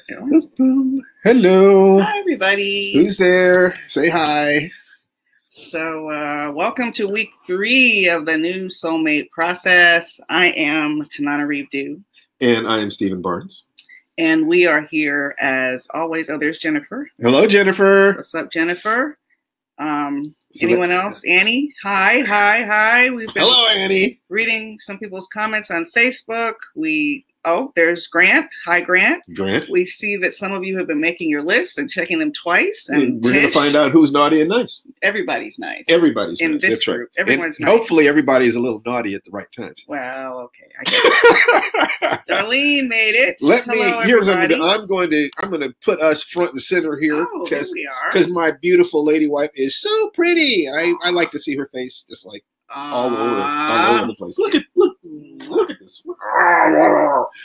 Boom, boom. Hello. Hi, everybody. Who's there? Say hi. So, welcome to week 3 of the new soulmate process. I am Tanana Reeve-Dew. And I am Stephen Barnes. And we are here as always. Oh, there's Jennifer. Hello, Jennifer. What's up, Jennifer? Anyone else? Annie? Hi. We've been Hello, Annie. reading some people's comments on Facebook. There's Grant. Hi, Grant. Grant. We see that some of you have been making your lists and checking them twice. And we're going to find out who's naughty and nice. Everybody's nice. Everybody's in nice. this That's group. Right. Everyone's and nice. Hopefully, everybody's a little naughty at the right times. Well, okay. I guess. Darlene made it. Here's what I'm going to put us front and center here because my beautiful lady wife is so pretty. I like to see her face just like all over the place. Look at this.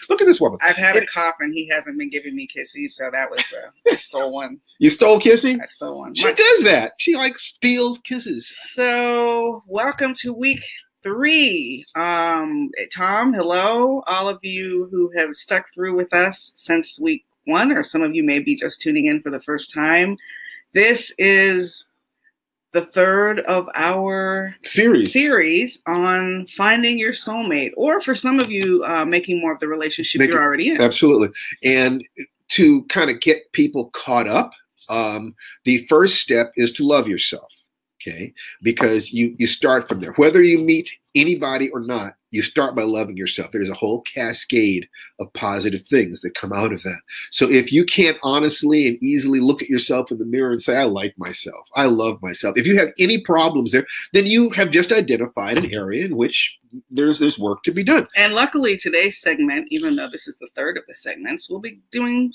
Look at this woman. I've had a cough and he hasn't been giving me kisses, so that was I stole one. You stole kissing? I stole one. She does that. She steals kisses. So welcome to week 3. Tom, hello. All of you who have stuck through with us since week 1, or some of you may be just tuning in for the first time. This is the third of our series on finding your soulmate, or for some of you, making more of the relationship you're already in. Absolutely. And to kind of get people caught up, the first step is to love yourself. Okay. Because you start from there, whether you meet anybody or not, you start by loving yourself. There's a whole cascade of positive things that come out of that. So if you can't honestly and easily look at yourself in the mirror and say, I like myself, I love myself. If you have any problems there, then you have just identified an area in which there's work to be done. And luckily today's segment, even though this is the third of the segments, we'll be doing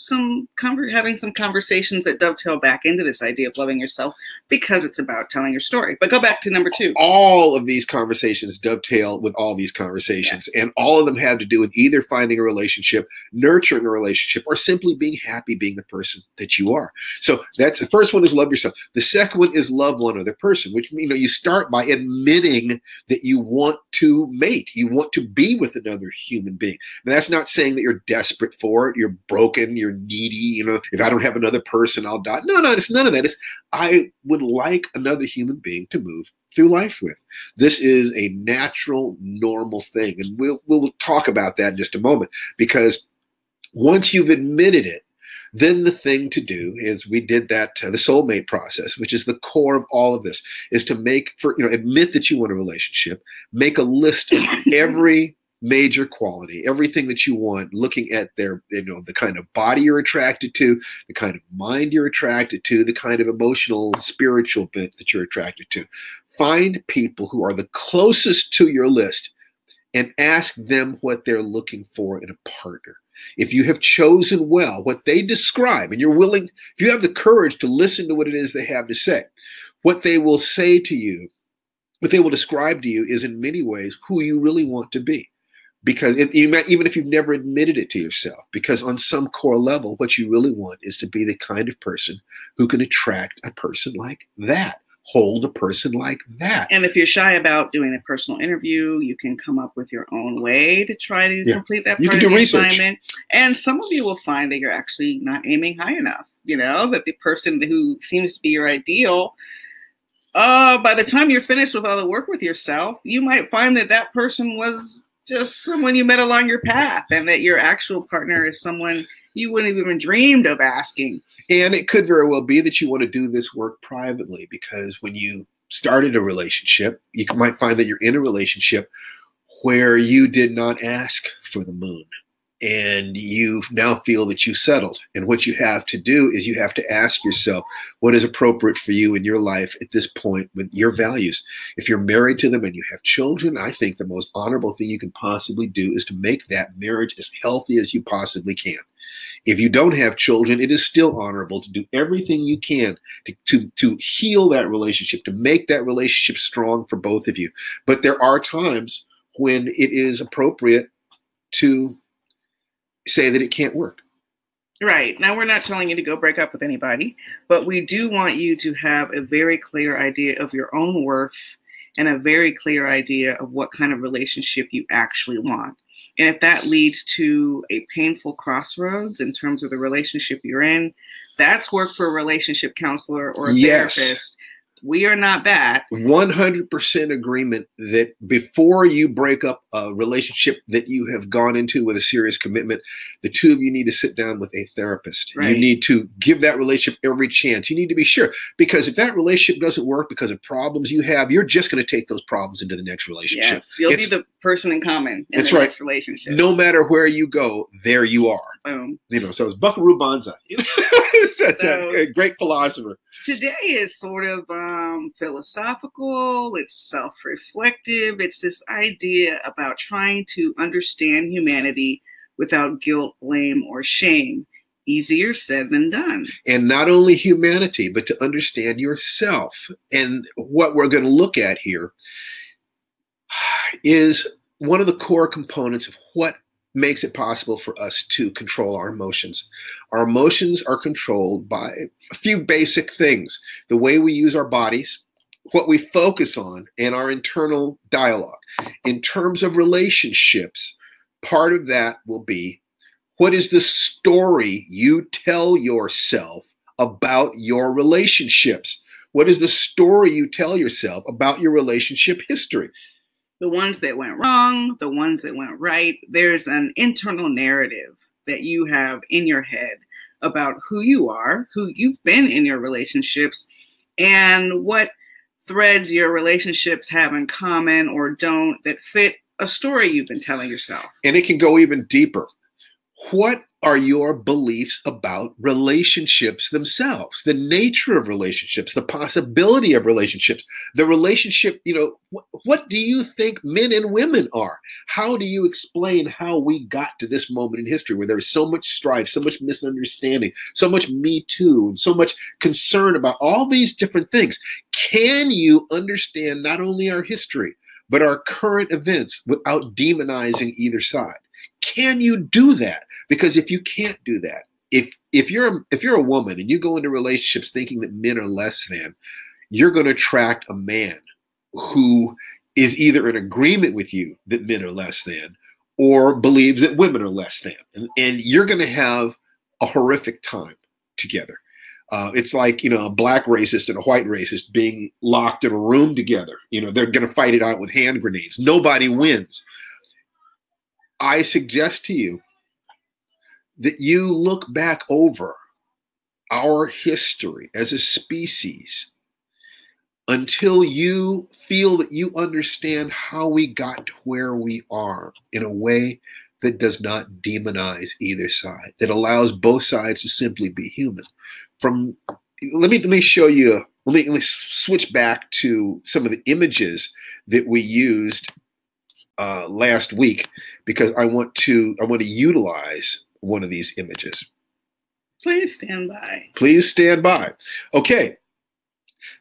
having some conversations that dovetail back into this idea of loving yourself, because it's about telling your story. But go back to number 2. All of these conversations dovetail with all these conversations, yes. And all of them have to do with either finding a relationship, nurturing a relationship, or simply being happy being the person that you are. So that's the first one, is love yourself. The second one is love one other person, which you start by admitting that you want to mate. You want to be with another human being. Now, that's not saying that you're desperate for it, you're broken, you're needy, if I don't have another person, I'll die. No, it's none of that. It's I would like another human being to move through life with. This is a natural, normal thing. And we'll talk about that in just a moment, because once you've admitted it, then the thing to do is, we did that, the soulmate process, which is the core of all of this, is to admit that you want a relationship, make a list of every major quality, everything that you want, looking at the kind of body you're attracted to, the kind of mind you're attracted to, the kind of emotional, spiritual bit that you're attracted to. Find people who are the closest to your list and ask them what they're looking for in a partner. If you have chosen well what they describe, and you're willing, if you have the courage to listen to what it is they have to say, what they will say to you, what they will describe to you, is in many ways who you really want to be. Because even if you've never admitted it to yourself, because on some core level, what you really want is to be the kind of person who can attract a person like that. Hold a person like that. And if you're shy about doing a personal interview, you can come up with your own way to try to complete that part of the assignment. And some of you will find that you're actually not aiming high enough. That the person who seems to be your ideal, by the time you're finished with all the work with yourself, you might find that person was just someone you met along your path, and that your actual partner is someone you wouldn't have even dreamed of asking. And it could very well be that you want to do this work privately, because when you started a relationship, you might find that you're in a relationship where you did not ask for the moon, and you now feel that you've settled. And what you have to do is you have to ask yourself what is appropriate for you in your life at this point with your values. If you're married to them and you have children, I think the most honorable thing you can possibly do is to make that marriage as healthy as you possibly can. If you don't have children, it is still honorable to do everything you can to heal that relationship, to make that relationship strong for both of you. But there are times when it is appropriate to say that it can't work. Right. Now, we're not telling you to go break up with anybody, but we do want you to have a very clear idea of your own worth and a very clear idea of what kind of relationship you actually want. And if that leads to a painful crossroads in terms of the relationship you're in, that's work for a relationship counselor or a therapist. We are not that. 100% agreement that before you break up a relationship that you have gone into with a serious commitment, the two of you need to sit down with a therapist. Right. You need to give that relationship every chance. You need to be sure, because if that relationship doesn't work because of problems you have, you're just going to take those problems into the next relationship. Yes, you'll be the person in common in the next relationship. No matter where you go, there you are. Boom. So it's Buckaroo Banzai. So, a great philosopher. Today is sort of philosophical. It's self-reflective. It's this idea about trying to understand humanity without guilt, blame, or shame. Easier said than done. And not only humanity, but to understand yourself. And what we're going to look at here is one of the core components of what makes it possible for us to control our emotions. Our emotions are controlled by a few basic things: the way we use our bodies, what we focus on, and our internal dialogue. In terms of relationships, part of that will be, what is the story you tell yourself about your relationships? What is the story you tell yourself about your relationship history? The ones that went wrong, the ones that went right. There's an internal narrative that you have in your head about who you are, who you've been in your relationships, and what threads your relationships have in common or don't that fit a story you've been telling yourself. And it can go even deeper. What are your beliefs about relationships themselves? The nature of relationships, the possibility of relationships, the relationship, what do you think men and women are? How do you explain how we got to this moment in history where there's so much strife, so much misunderstanding, so much Me Too, and so much concern about all these different things? Can you understand not only our history, but our current events without demonizing either side? Can you do that? Because if you can't do that, if you're a woman and you go into relationships thinking that men are less than, you're going to attract a man who is either in agreement with you that men are less than, or believes that women are less than, and you're going to have a horrific time together. It's like, a black racist and a white racist being locked in a room together. They're going to fight it out with hand grenades. Nobody wins. I suggest to you that you look back over our history as a species until you feel that you understand how we got to where we are in a way that does not demonize either side, that allows both sides to simply be human. Let me show you, let me switch back to some of the images that we used last week, because I want to utilize one of these images. Please stand by. Please stand by. Okay.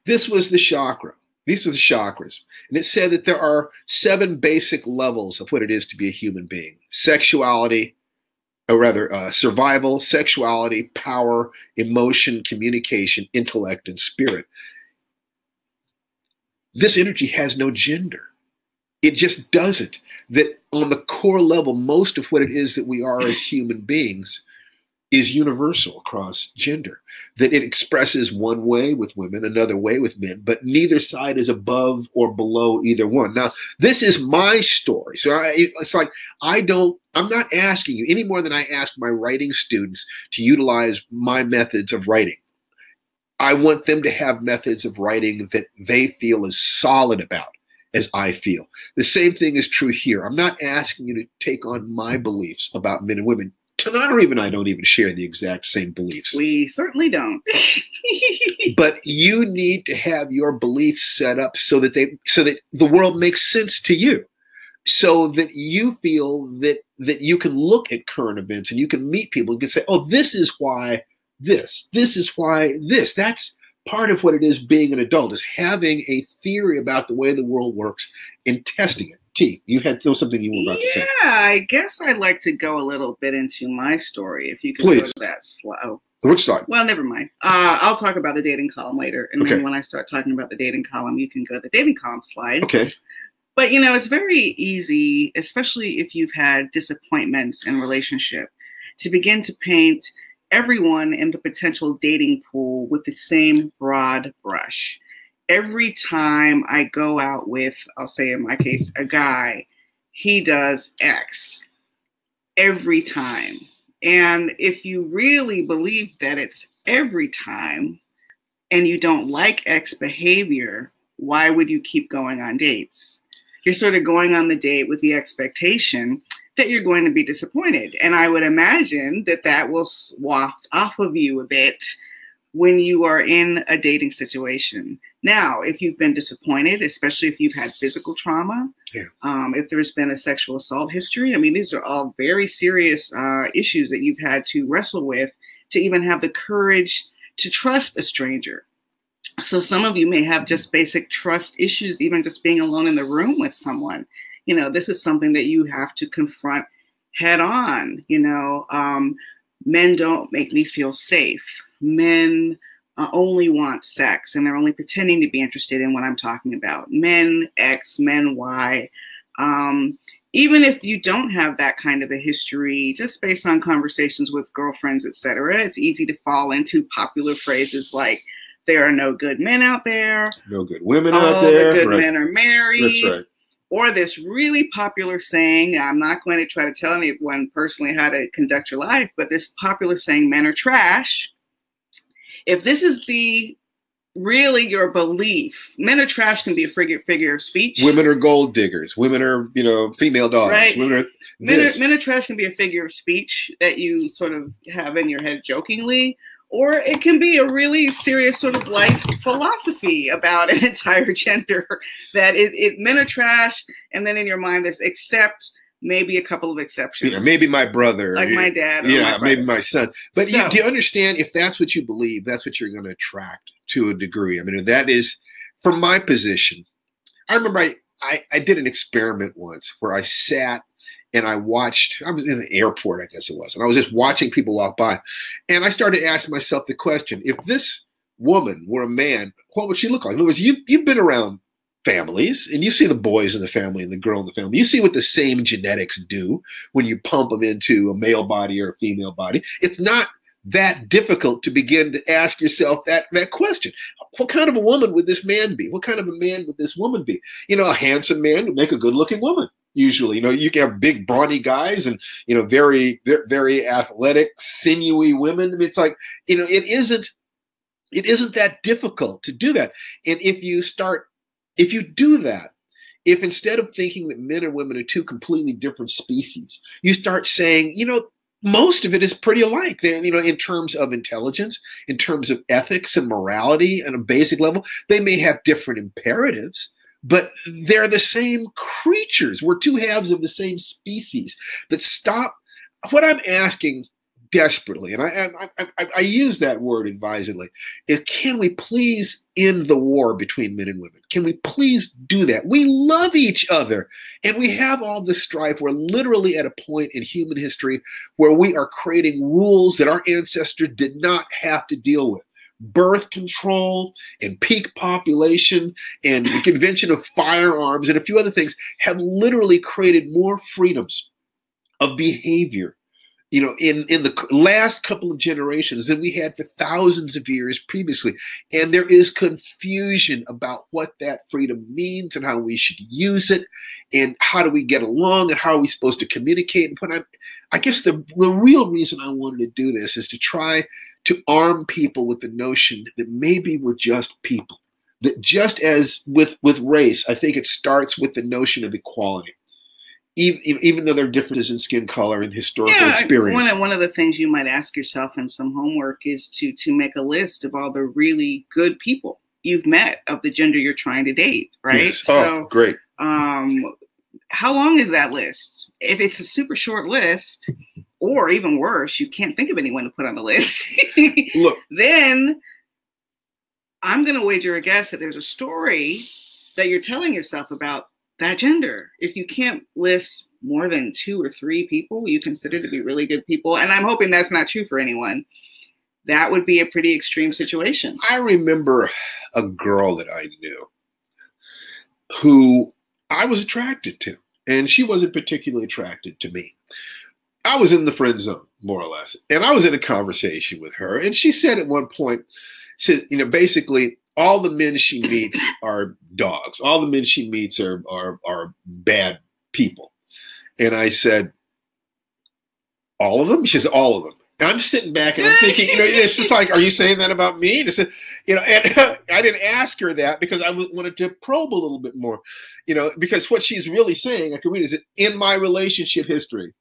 This was the chakra. These were the chakras. And it said that there are 7 basic levels of what it is to be a human being: sexuality, or rather survival, sexuality, power, emotion, communication, intellect, and spirit. This energy has no gender. It just doesn't. That on the core level, most of what it is that we are as human beings is universal across gender. That it expresses one way with women, another way with men, but neither side is above or below either one. Now, this is my story. So it's like, I'm not asking you any more than I ask my writing students to utilize my methods of writing. I want them to have methods of writing that they feel as solid about as I feel. The same thing is true here. I'm not asking you to take on my beliefs about men and women. Tanara and I don't even share the exact same beliefs. We certainly don't. But you need to have your beliefs set up so that the world makes sense to you, so that you feel that you can look at current events and you can meet people and can say, oh, this is why this is why this. That's part of what it is being an adult, is having a theory about the way the world works and testing it. T, there was something you were about to say. Yeah, I guess I'd like to go a little bit into my story, if you could Please. go to that slide. Which slide? Well, never mind. I'll talk about the dating column later. And then when I start talking about the dating column, you can go to the dating column slide. Okay. But, you know, it's very easy, especially if you've had disappointments in relationship, to begin to paint everyone in the potential dating pool with the same broad brush. Every time I go out with, I'll say in my case, a guy, he does X. Every time. And if you really believe that it's every time and you don't like X behavior, why would you keep going on dates? You're sort of going on the date with the expectation that you're going to be disappointed. And I would imagine that that will waft off of you a bit when you are in a dating situation. Now, if you've been disappointed, especially if you've had physical trauma, if there's been a sexual assault history, I mean, these are all very serious issues that you've had to wrestle with to even have the courage to trust a stranger. So some of you may have just basic trust issues, even just being alone in the room with someone. You know, this is something that you have to confront head on. You know, men don't make me feel safe. Men only want sex, and they're only pretending to be interested in what I'm talking about. Men X, men Y. Even if you don't have that kind of a history, just based on conversations with girlfriends, etc., it's easy to fall into popular phrases like, there are no good men out there. No good women out there. The good men are married. That's right. Or this really popular saying, I'm not going to try to tell anyone personally how to conduct your life, but this popular saying, men are trash. If this is really your belief, men are trash can be a figure of speech. Women are gold diggers. Women are, you know, female dogs. Right. Men are trash can be a figure of speech that you sort of have in your head jokingly. Or it can be a really serious sort of life philosophy about an entire gender, that men are trash, and then in your mind there's except maybe a couple of exceptions. Yeah, maybe my brother. Like my dad. Yeah, maybe my son. But do you understand, if that's what you believe, that's what you're going to attract to a degree. I mean, that is, from my position, I remember I did an experiment once where I sat and I watched, I was in the airport, I guess it was, and I was just watching people walk by. And I started asking myself the question, if this woman were a man, what would she look like? In other words, you've been around families, and you see the boys in the family and the girl in the family. You see what the same genetics do when you pump them into a male body or a female body. It's not that difficult to begin to ask yourself that question. What kind of a woman would this man be? What kind of a man would this woman be? You know, a handsome man would make a good-looking woman. Usually, you know, you can have big, brawny guys and, you know, very, very athletic, sinewy women. I mean, it's like, you know, it isn't that difficult to do that. And if you do that, if instead of thinking that men and women are two completely different species, you start saying, you know, most of it is pretty alike. You know, in terms of intelligence, in terms of ethics and morality on a basic level, they may have different imperatives, but they're the same creatures. We're two halves of the same species that stop. What I'm asking desperately, and I use that word advisedly, is can we please end the war between men and women? Can we please do that? We love each other, and we have all this strife. We're literally at a point in human history where we are creating rules that our ancestors did not have to deal with. Birth control and peak population and the convention of firearms and a few other things have literally created more freedoms of behavior, you know, in the last couple of generations than we had for thousands of years previously. And there is confusion about what that freedom means and how we should use it and how do we get along and how are we supposed to communicate. And I guess the real reason I wanted to do this is to try to arm people with the notion that maybe we're just people. That just as with race, I think it starts with the notion of equality. Even though there are differences in skin color and historical experience. One of the things you might ask yourself in some homework is to make a list of all the really good people you've met of the gender you're trying to date, right? Yes. Oh, great. How long is that list? If it's a super short list, or even worse, you can't think of anyone to put on the list, Look, then I'm going to wager a guess that there's a story that you're telling yourself about that gender. If you can't list more than 2 or 3 people you consider to be really good people, and I'm hoping that's not true for anyone, that would be a pretty extreme situation. I remember a girl that I knew who I was attracted to, and she wasn't particularly attracted to me. I was in the friend zone, more or less. And I was in a conversation with her, and she said at one point, said, basically all the men she meets are dogs. All the men she meets are bad people. And I said, all of them? She said, all of them. And I'm sitting back and I'm thinking, it's just like, are you saying that about me? And I said, and I didn't ask her that because I wanted to probe a little bit more, because what she's really saying, I can read, is that in my relationship history,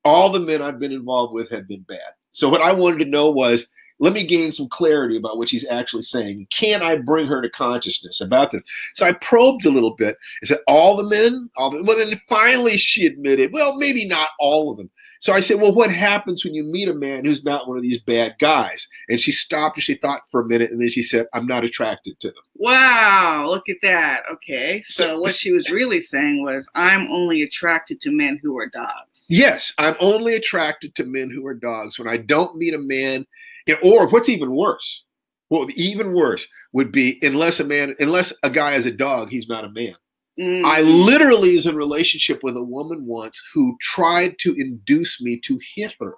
all the men I've been involved with have been bad. So what I wanted to know was, let me gain some clarity about what she's actually saying. Can I bring her to consciousness about this? So I probed a little bit. I said, all the men? Well, then finally she admitted, well, maybe not all of them. So I said, well, what happens when you meet a man who's not one of these bad guys? And she stopped and she thought for a minute, and then she said, I'm not attracted to them. Wow, look at that. Okay, so what she was really saying was, I'm only attracted to men who are dogs. Yes, I'm only attracted to men who are dogs. When I don't meet a man, or what's even worse, even worse would be unless a guy is a dog, he's not a man. Mm-hmm. I literally was in a relationship with a woman once who tried to induce me to hit her,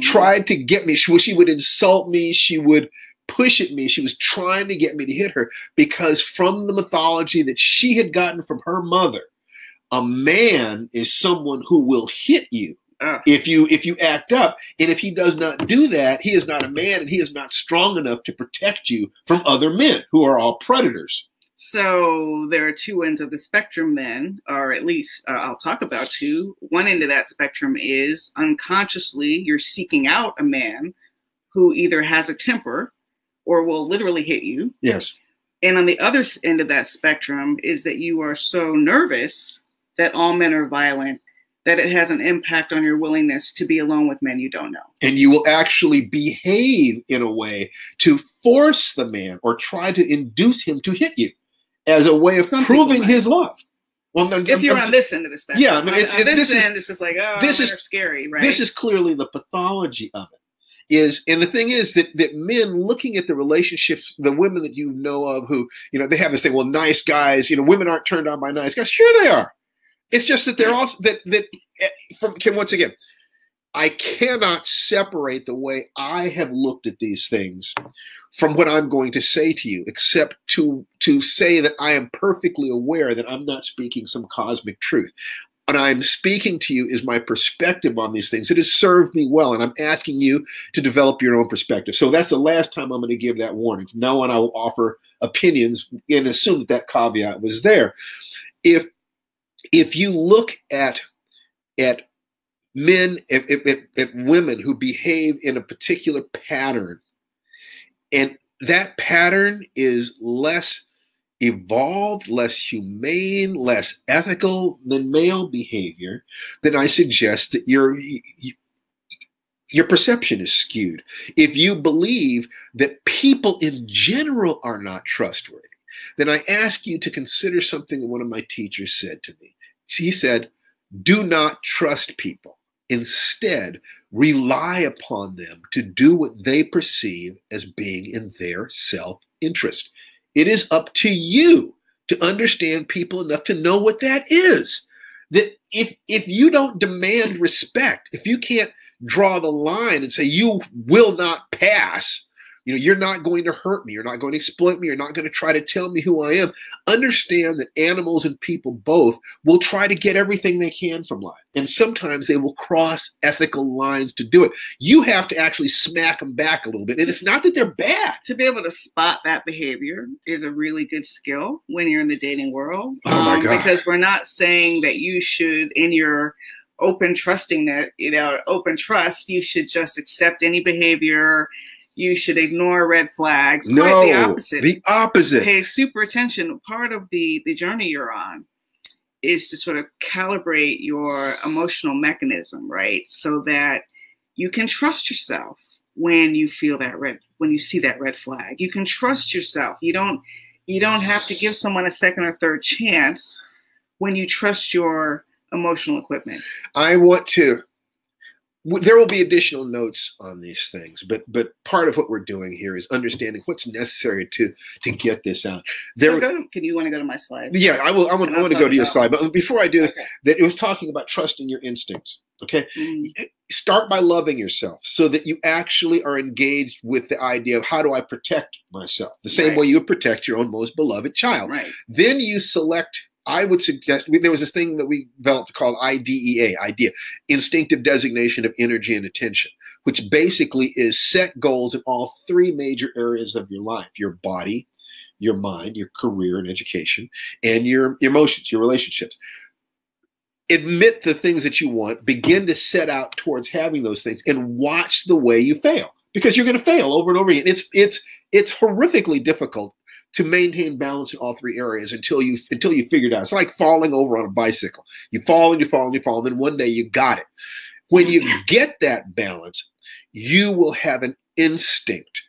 tried to get me. She would insult me. She would push at me. She was trying to get me to hit her because from the mythology that she had gotten from her mother, a man is someone who will hit you if you act up. And if he does not do that, he is not a man, and he is not strong enough to protect you from other men who are all predators. So there are two ends of the spectrum then, or at least I'll talk about two. One end of that spectrum is unconsciously you're seeking out a man who either has a temper or will literally hit you. Yes. And on the other end of that spectrum is that you are so nervous that all men are violent, that it has an impact on your willingness to be alone with men you don't know. And you will actually behave in a way to force the man or try to induce him to hit you as a way of proving his love. Well, if you're on this end of the spectrum. Yeah, on this end, it's just like, this is scary, right? This is clearly the pathology of it. And the thing is that men looking at the relationships, the women that you know of who, they have this thing, well, nice guys, women aren't turned on by nice guys. Sure they are. It's just that they're also, once again, I cannot separate the way I have looked at these things from what I'm going to say to you, except to say that I am perfectly aware that I'm not speaking some cosmic truth. What I'm speaking to you is my perspective on these things. It has served me well, and I'm asking you to develop your own perspective. So that's the last time I'm going to give that warning. From now on, I will offer opinions and assume that caveat was there. If you look at men, at women who behave in a particular pattern, and that pattern is less evolved, less humane, less ethical than male behavior, then I suggest that your perception is skewed. If you believe that people in general are not trustworthy, then I ask you to consider something that one of my teachers said to me. He said, do not trust people. Instead, rely upon them to do what they perceive as being in their self-interest. It is up to you to understand people enough to know what that is. That if you don't demand respect, if you can't draw the line and say you will not pass, you're not going to hurt me, you're not going to exploit me, you're not going to try to tell me who I am. Understand that animals and people both will try to get everything they can from life. And sometimes they will cross ethical lines to do it. You have to actually smack them back a little bit. And it's not that they're bad. To be able to spot that behavior is a really good skill when you're in the dating world. Oh my God. Because we're not saying that you should, in your open trust, you should just accept any behavior. You should ignore red flags. No, quite the opposite. The opposite. Pay super attention. Part of the journey you're on is to sort of calibrate your emotional mechanism, right? So that you can trust yourself when you feel when you see that red flag. You can trust yourself. You don't have to give someone a second or third chance when you trust your emotional equipment. there will be additional notes on these things, but part of what we're doing here is understanding what's necessary to get this out. Can you want to go to my slide? Yeah, I will. I want to go to your slide, but before I do this, that it was talking about trusting your instincts. Okay, start by loving yourself, so that you actually are engaged with the idea of how do I protect myself, the same way you would protect your own most beloved child. Right. Then you select. I would suggest there was this thing that we developed called IDEA, instinctive designation of energy and attention, which basically is set goals in all three major areas of your life: your body, your mind, your career and education, and your emotions, your relationships. Admit the things that you want, begin to set out towards having those things, and watch the way you fail, because you're going to fail over and over again. It's horrifically difficult to maintain balance in all three areas until you figure it out. It's like falling over on a bicycle. You fall and you fall and you fall, and then one day you got it. When you get that balance, you will have an instinct.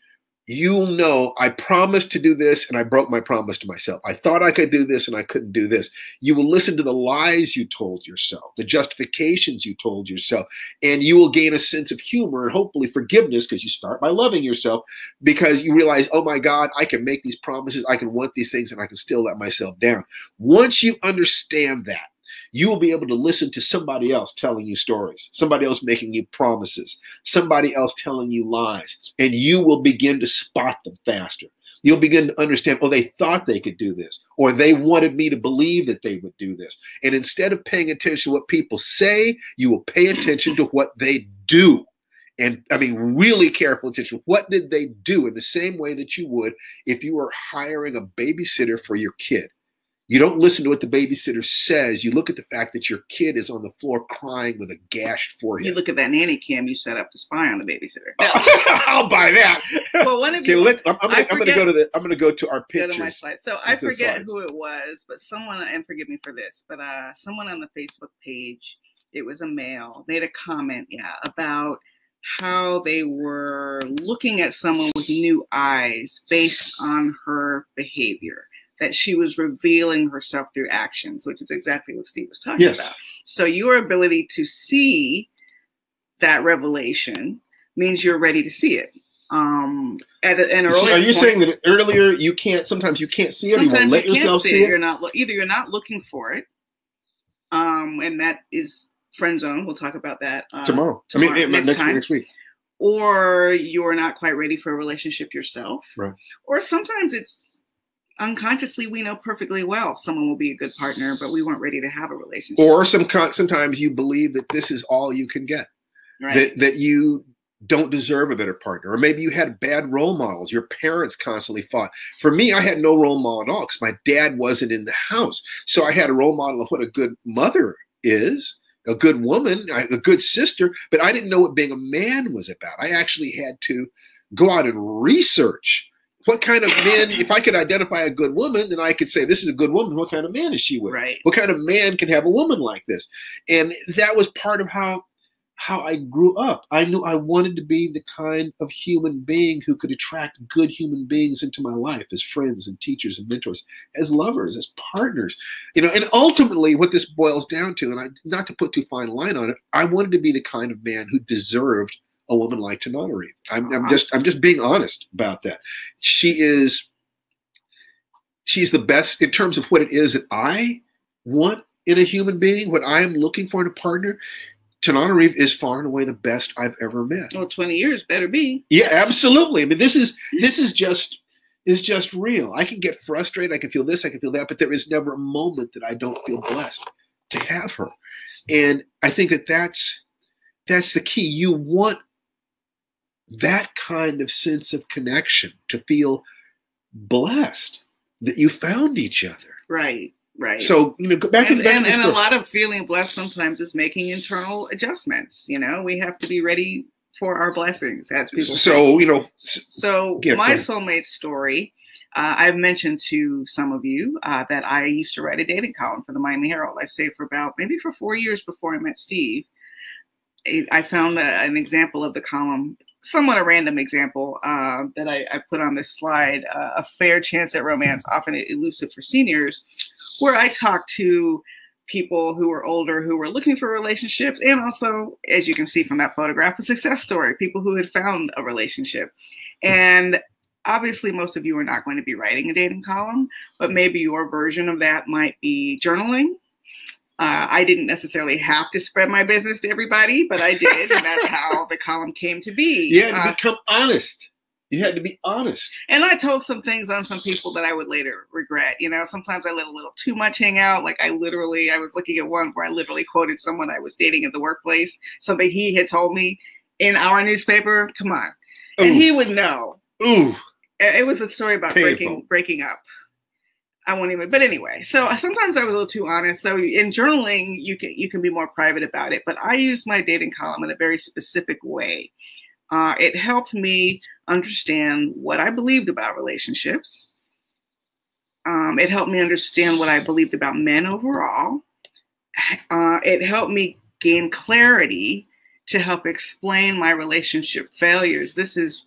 You'll know, I promised to do this and I broke my promise to myself. I thought I could do this and I couldn't do this. You will listen to the lies you told yourself, the justifications you told yourself, and you will gain a sense of humor and hopefully forgiveness, because you start by loving yourself, because you realize, oh my God, I can make these promises, I can want these things, and I can still let myself down. Once you understand that, you will be able to listen to somebody else telling you stories, somebody else making you promises, somebody else telling you lies, and you will begin to spot them faster. You'll begin to understand, oh, they thought they could do this, or they wanted me to believe that they would do this. And instead of paying attention to what people say, you will pay attention to what they do. And I mean, really careful attention. What did they do, in the same way that you would if you were hiring a babysitter for your kid? You don't listen to what the babysitter says. You look at the fact that your kid is on the floor crying with a gashed forehead. You look at that nanny cam you set up to spy on the babysitter. I'll buy that. Well, one of you. I'm going to go to our pictures. Go to my slide. So I forget who it was, but someone, and forgive me for this, but someone on the Facebook page, it was a male, made a comment, about how they were looking at someone with new eyes based on her behavior, that she was revealing herself through actions, which is exactly what Steve was talking about. So your ability to see that revelation means you're ready to see it. At an earlier Are you saying that earlier sometimes you can't see it? Sometimes you won't let yourself see it? Either you're not looking for it, and that is friend zone. We'll talk about that tomorrow. Next week. Or you're not quite ready for a relationship yourself. Right. Or sometimes it's unconsciously, we know perfectly well someone will be a good partner, but we weren't ready to have a relationship. Or sometimes you believe that this is all you can get, that you don't deserve a better partner, or maybe you had bad role models. Your parents constantly fought. For me, I had no role model at all because my dad wasn't in the house. So I had a role model of what a good mother is, a good woman, a good sister, but I didn't know what being a man was about. I actually had to go out and research what kind of men. If I could identify a good woman, then I could say, this is a good woman. What kind of man is she with? Right. What kind of man can have a woman like this? And that was part of how I grew up. I knew I wanted to be the kind of human being who could attract good human beings into my life as friends and teachers and mentors, as lovers, as partners. And ultimately what this boils down to, and not to put too fine a line on it, I wanted to be the kind of man who deserved a woman like Tananarive. I'm just being honest about that. She's the best in terms of what it is that I want in a human being, what I am looking for in a partner. Tananarive is far and away the best I've ever met. Well, 20 years better be. Yeah, absolutely. I mean, this is just real. I can get frustrated. I can feel this, I can feel that, but there is never a moment that I don't feel blessed to have her. And I think that's the key. You want that kind of sense of connection, to feel blessed that you found each other. Right. Right. So, go back and a lot of feeling blessed sometimes is making internal adjustments. We have to be ready for our blessings, as people say. So my soulmate story, I've mentioned to some of you that I used to write a dating column for the Miami Herald. I say for 4 years before I met Steve. I found an example of the column, somewhat a random example that I put on this slide, a fair chance at romance, often elusive for seniors, where I talk to people who were older who were looking for relationships, and also, as you can see from that photograph, a success story, people who had found a relationship. And obviously, most of you are not going to be writing a dating column, but maybe your version of that might be journaling. I didn't necessarily have to spread my business to everybody, but I did, and that's how the column came to be. Yeah, to become honest. You had to be honest. And I told some things on some people that I would later regret. You know, sometimes I let a little too much hang out. Like I was looking at one where I literally quoted someone I was dating at the workplace, something he had told me in our newspaper. Come on. Ooh. And he would know. Ooh. It was a story about breaking up. I won't even, but anyway, so sometimes I was a little too honest. So in journaling, you can be more private about it, but I used my dating column in a very specific way. It helped me understand what I believed about relationships. It helped me understand what I believed about men overall. It helped me gain clarity to help explain my relationship failures. This is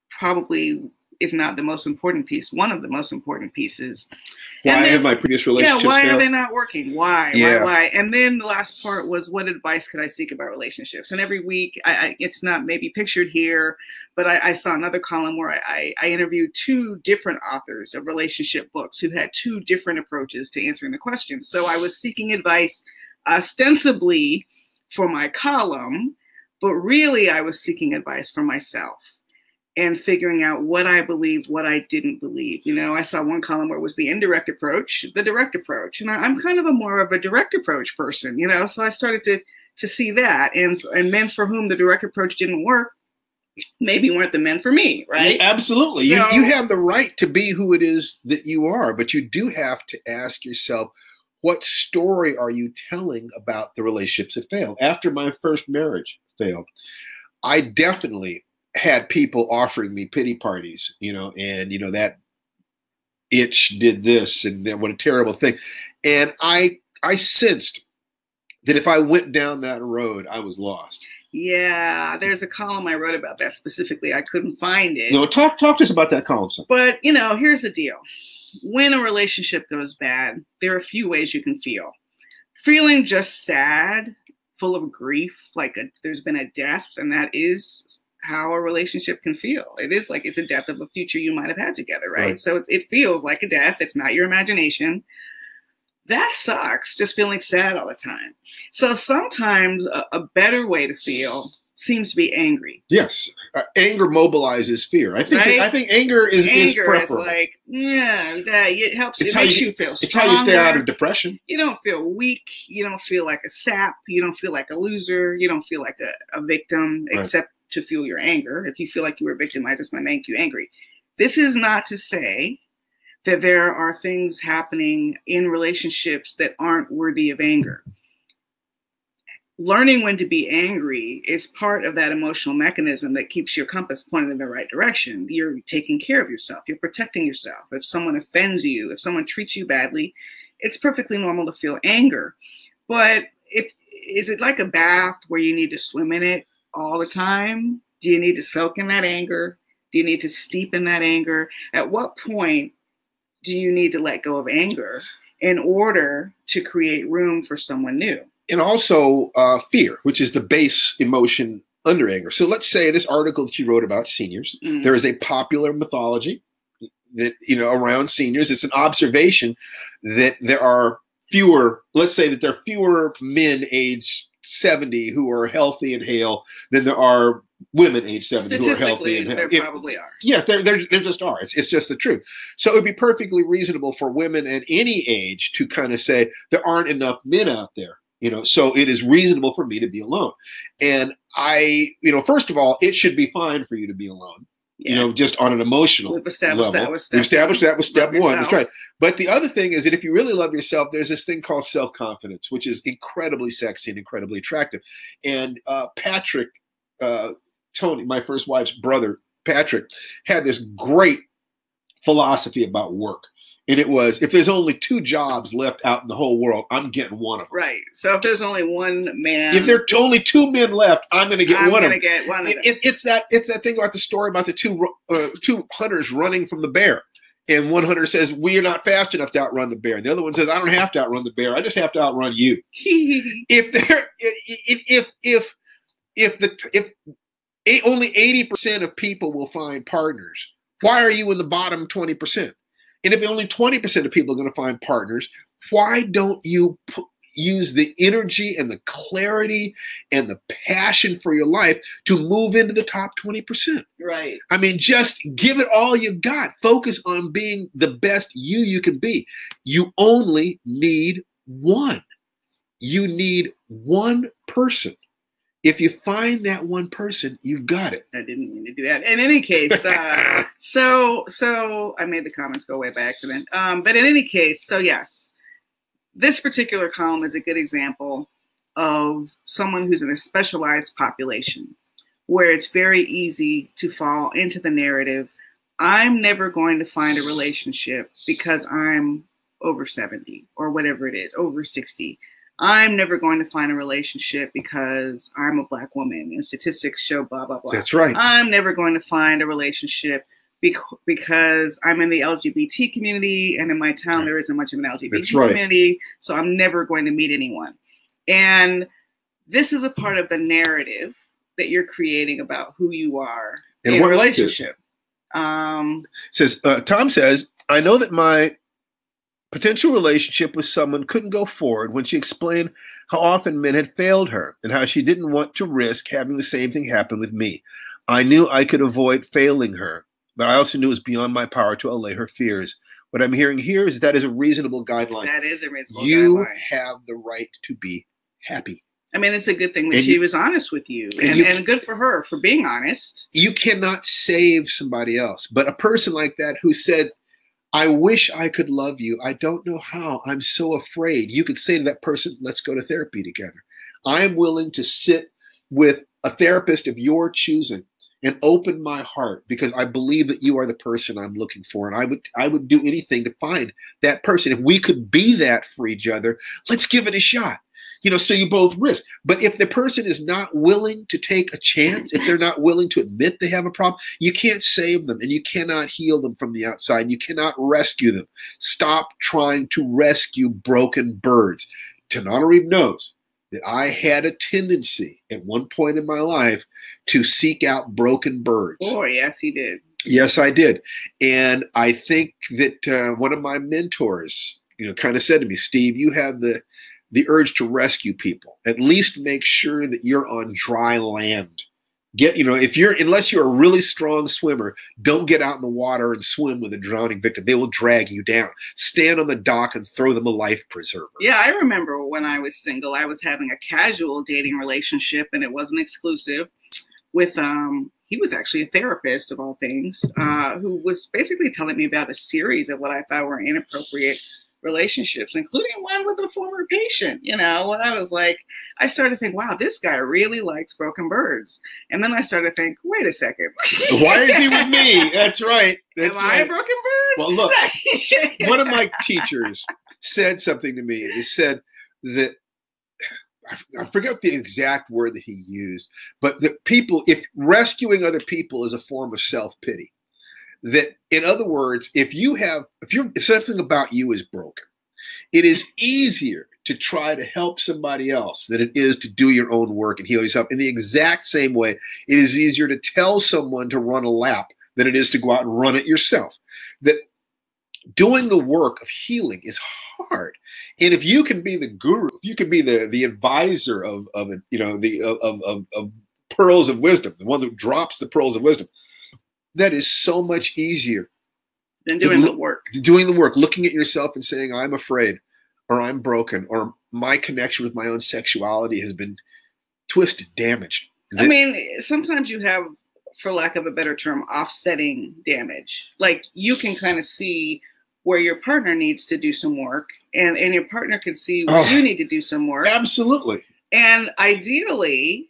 probably, if not the most important piece, one of the most important pieces. Why have my previous relationships why failed? Are they not working? Why? And then the last part was, what advice could I seek about relationships? And every week, it's not maybe pictured here, but I saw another column where I interviewed 2 different authors of relationship books who had 2 different approaches to answering the questions. So I was seeking advice ostensibly for my column, but really I was seeking advice for myself and figuring out what I believed, what I didn't believe. You know, I saw one column where it was the indirect approach, the direct approach. And I'm kind of more of a direct approach person, you know, so I started to see that. And men for whom the direct approach didn't work maybe weren't the men for me, right? Yeah, absolutely. So, you have the right to be who it is that you are, but you do have to ask yourself, what story are you telling about the relationships that failed? After my first marriage failed, I definitely had people offering me pity parties, you know, and, you know, that itch did this and what a terrible thing. And I sensed that if I went down that road, I was lost. Yeah, there's a column I wrote about that specifically. I couldn't find it. No, talk to us about that column, son. But, you know, here's the deal. When a relationship goes bad, there are a few ways you can feel. Feeling just sad, full of grief, like there's been a death, and that is how a relationship can feel. It is like it's a death of a future you might have had together, right? So it feels like a death. It's not your imagination. That sucks, just feeling sad all the time. So sometimes a better way to feel seems to be angry. Yes, anger mobilizes fear. I think anger is preferable. Is like, it helps. It makes you feel stronger. It's how you stay out of depression. You don't feel weak. You don't feel like a sap. You don't feel like a loser. You don't feel like a victim, except to feel your anger. If you feel like you were victimized, it's going to make you angry. This is not to say that there are things happening in relationships that aren't worthy of anger. Learning when to be angry is part of that emotional mechanism that keeps your compass pointed in the right direction. You're taking care of yourself. You're protecting yourself. If someone offends you, if someone treats you badly, it's perfectly normal to feel anger. But is it like a bath where you need to swim in it all the time? Do you need to soak in that anger? Do you need to steep in that anger? At what point do you need to let go of anger in order to create room for someone new? And also fear, which is the base emotion under anger. So let's say this article that you wrote about seniors, there is a popular mythology that, you know, around seniors. It's an observation that there are fewer, let's say that there are fewer men age 70 who are healthy and hale than there are women age 70 who are healthy and hale. There probably are. Yeah, there just are. It's just the truth. So it would be perfectly reasonable for women at any age to kind of say there aren't enough men out there. You know, so it is reasonable for me to be alone. And first of all, it should be fine for you to be alone. Yeah. You know, just on an emotional level. We've established that was step one. That's right. But the other thing is that if you really love yourself, there's this thing called self-confidence, which is incredibly sexy and incredibly attractive. And Patrick, Tony, my first wife's brother, Patrick, had this great philosophy about work. And it was, if there's only 2 jobs left out in the whole world, I'm getting one of them. Right. So if there's only one man. If there are only 2 men left, I'm going to get one of them. Get one of them. It's that thing about the story about the two hunters running from the bear. And one hunter says, we are not fast enough to outrun the bear. And the other one says, I don't have to outrun the bear. I just have to outrun you. if only 80% of people will find partners, why are you in the bottom 20%? And if only 20% of people are going to find partners, why don't you use the energy and the clarity and the passion for your life to move into the top 20%? Right. I mean, just give it all you got. Focus on being the best you can be. You only need one. You need one person. If you find that one person, you've got it. I didn't mean to do that. In any case, so I made the comments go away by accident. But in any case, so yes, this particular column is a good example of someone who's in a specialized population where it's very easy to fall into the narrative, I'm never going to find a relationship because I'm over 70 or whatever it is, over 60. I'm never going to find a relationship because I'm a Black woman and statistics show blah, blah, blah. That's right. I'm never going to find a relationship because I'm in the LGBT community and in my town there isn't much of an LGBT community, so I'm never going to meet anyone. And this is a part of the narrative that you're creating about who you are in a relationship. Tom says, I know that my potential relationship with someone couldn't go forward when she explained how often men had failed her and how she didn't want to risk having the same thing happen with me. I knew I could avoid failing her, but I also knew it was beyond my power to allay her fears. What I'm hearing here is that is a reasonable guideline. That is a reasonable guideline. You have the right to be happy. I mean, it's a good thing that she was honest with you, and good for her for being honest. You cannot save somebody else, but a person like that who said, I wish I could love you. I don't know how. I'm so afraid. You could say to that person, let's go to therapy together. I'm willing to sit with a therapist of your choosing and open my heart because I believe that you are the person I'm looking for. And I would do anything to find that person. If we could be that for each other, let's give it a shot. You know, so you both risk. But if the person is not willing to take a chance, if they're not willing to admit they have a problem, you can't save them and you cannot heal them from the outside. You cannot rescue them. Stop trying to rescue broken birds. Tananarive knows that I had a tendency at one point in my life to seek out broken birds. Oh, yes, he did. Yes, I did. And I think that one of my mentors, kind of said to me, Steve, you have the urge to rescue people. At least make sure that you're on dry land. Unless you're a really strong swimmer, don't get out in the water and swim with a drowning victim. They will drag you down. Stand on the dock and throw them a life preserver. Yeah, I remember when I was single, I was having a casual dating relationship, and it wasn't exclusive, with he was actually a therapist of all things, who was basically telling me about a series of what I thought were inappropriate relationships, including one with a former patient. And I was like, I started to think, wow, this guy really likes broken birds. And then I started to think, wait a second. Why is he with me? That's right. Am I a broken bird? Well, look, one of my teachers said something to me. He said that, I forget the exact word that he used, but that if rescuing other people is a form of self-pity, that, in other words, if something about you is broken, it is easier to try to help somebody else than it is to do your own work and heal yourself. In the exact same way, it is easier to tell someone to run a lap than it is to go out and run it yourself. That doing the work of healing is hard. And if you can be the guru, if you can be the advisor of pearls of wisdom, the one that drops the pearls of wisdom, that is so much easier than doing the work. Doing the work, looking at yourself and saying, I'm afraid, or I'm broken, or my connection with my own sexuality has been twisted, damaged. I mean, sometimes you have, for lack of a better term, offsetting damage. Like, you can kind of see where your partner needs to do some work, and your partner can see where you need to do some work. Absolutely. And ideally,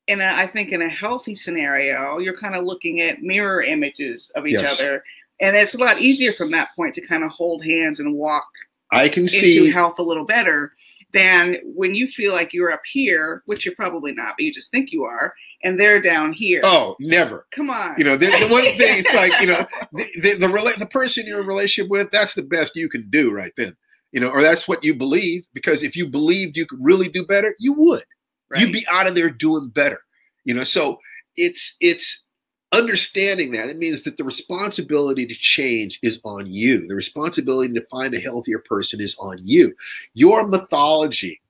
I think in a healthy scenario, you're kind of looking at mirror images of each other. And it's a lot easier from that point to kind of hold hands and walk into health a little better. than when you feel like you're up here, which you're probably not, but you just think you are, and they're down here. Oh, never. Come on. You know, the one thing, it's like, you know, the person you're in a relationship with, that's the best you can do right then. You know, or that's what you believe, because if you believed you could really do better, you would. Right. You'd be out of there doing better. You know, so it's understanding that. It means that the responsibility to change is on you. The responsibility to find a healthier person is on you. Your mythology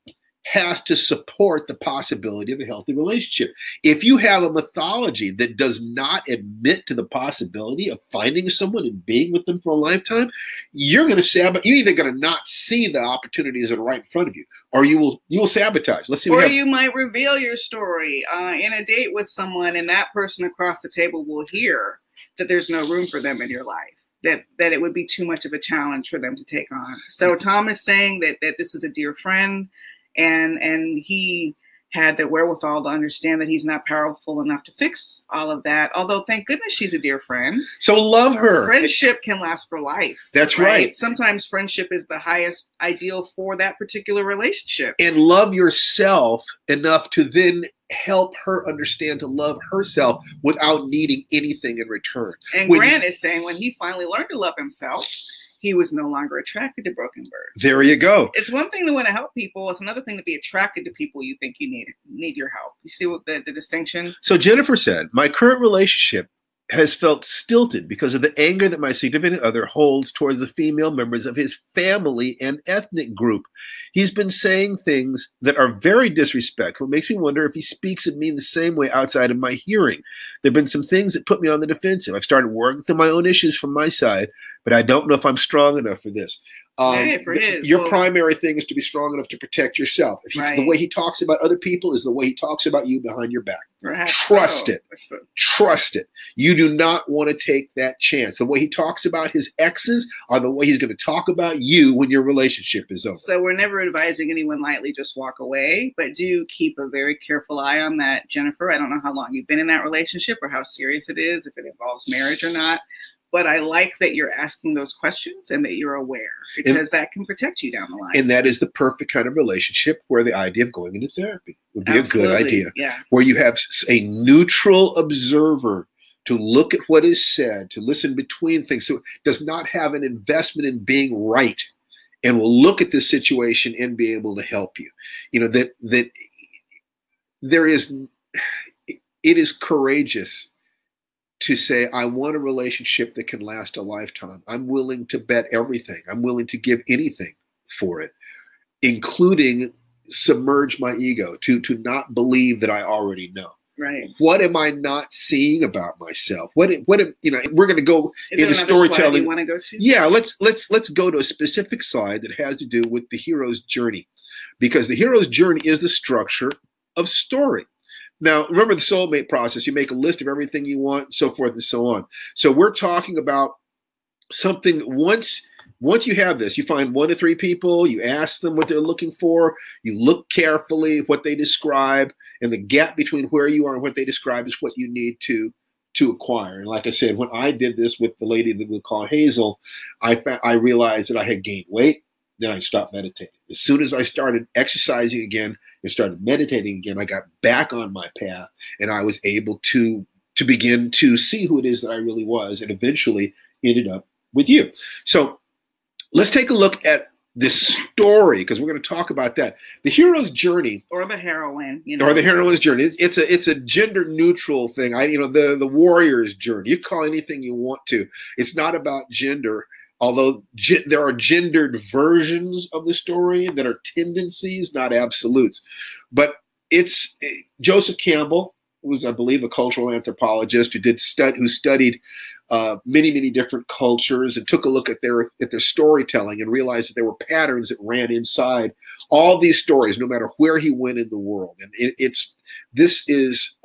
has to support the possibility of a healthy relationship. If you have a mythology that does not admit to the possibility of finding someone and being with them for a lifetime, you're going to sabotage. You're either going to not see the opportunities that are right in front of you, or you will sabotage. Let's see. Or you might reveal your story in a date with someone, and that person across the table will hear that there's no room for them in your life. That it would be too much of a challenge for them to take on. So Tom is saying that this is a dear friend. And he had the wherewithal to understand that he's not powerful enough to fix all of that. Although, thank goodness she's a dear friend. So love her. Friendship can last for life. That's right. Sometimes friendship is the highest ideal for that particular relationship. And love yourself enough to then help her understand to love herself without needing anything in return. And Grant is saying when he finally learned to love himself, he was no longer attracted to broken birds. There you go. It's one thing to want to help people. It's another thing to be attracted to people you think you need your help. You see what the distinction? So Jennifer said, my current relationship has felt stilted because of the anger that my significant other holds towards the female members of his family and ethnic group. He's been saying things that are very disrespectful. It makes me wonder if he speaks of me in the same way outside of my hearing. There have been some things that put me on the defensive. I've started working through my own issues from my side, but I don't know if I'm strong enough for this. Your primary thing is to be strong enough to protect yourself. The way he talks about other people is the way he talks about you behind your back. Trust it. Trust it. You do not want to take that chance. The way he talks about his exes are the way he's going to talk about you when your relationship is over. So we're never advising anyone lightly just walk away, but do keep a very careful eye on that, Jennifer. I don't know how long you've been in that relationship or how serious it is, if it involves marriage or not. But I like that you're asking those questions and that you're aware, because that can protect you down the line. And that is the perfect kind of relationship where the idea of going into therapy would be a good idea. Yeah. Where you have a neutral observer to look at what is said, to listen between things, so it does not have an investment in being right, and will look at this situation and be able to help you. You know, that there is, it is courageous to say, I want a relationship that can last a lifetime. I'm willing to bet everything. I'm willing to give anything for it, including submerge my ego to not believe that I already know. Right. What am I not seeing about myself? What you know, we're going to go into storytelling. You want to go to? Yeah, let's go to a specific slide that has to do with the hero's journey, because the hero's journey is the structure of story. Now, remember the soulmate process. You make a list of everything you want, so forth and so on. So we're talking about something once you have this, you find 1 to 3 people, you ask them what they're looking for, you look carefully at what they describe, and the gap between where you are and what they describe is what you need to acquire. And like I said, when I did this with the lady that we'll call Hazel, I realized that I had gained weight. Then I stopped meditating. As soon as I started exercising again and started meditating again, I got back on my path, and I was able to begin to see who it is that I really was, and eventually ended up with you. So let's take a look at this story, because we're going to talk about that. The hero's journey, or the heroine, or the heroine's journey. It's a gender neutral thing. The warrior's journey. You call it anything you want to. It's not about gender. Although there are gendered versions of the story that are tendencies, not absolutes. But it's Joseph Campbell, who was, I believe, a cultural anthropologist who studied many, many different cultures and took a look at their storytelling and realized that there were patterns that ran inside all these stories, no matter where he went in the world. And this is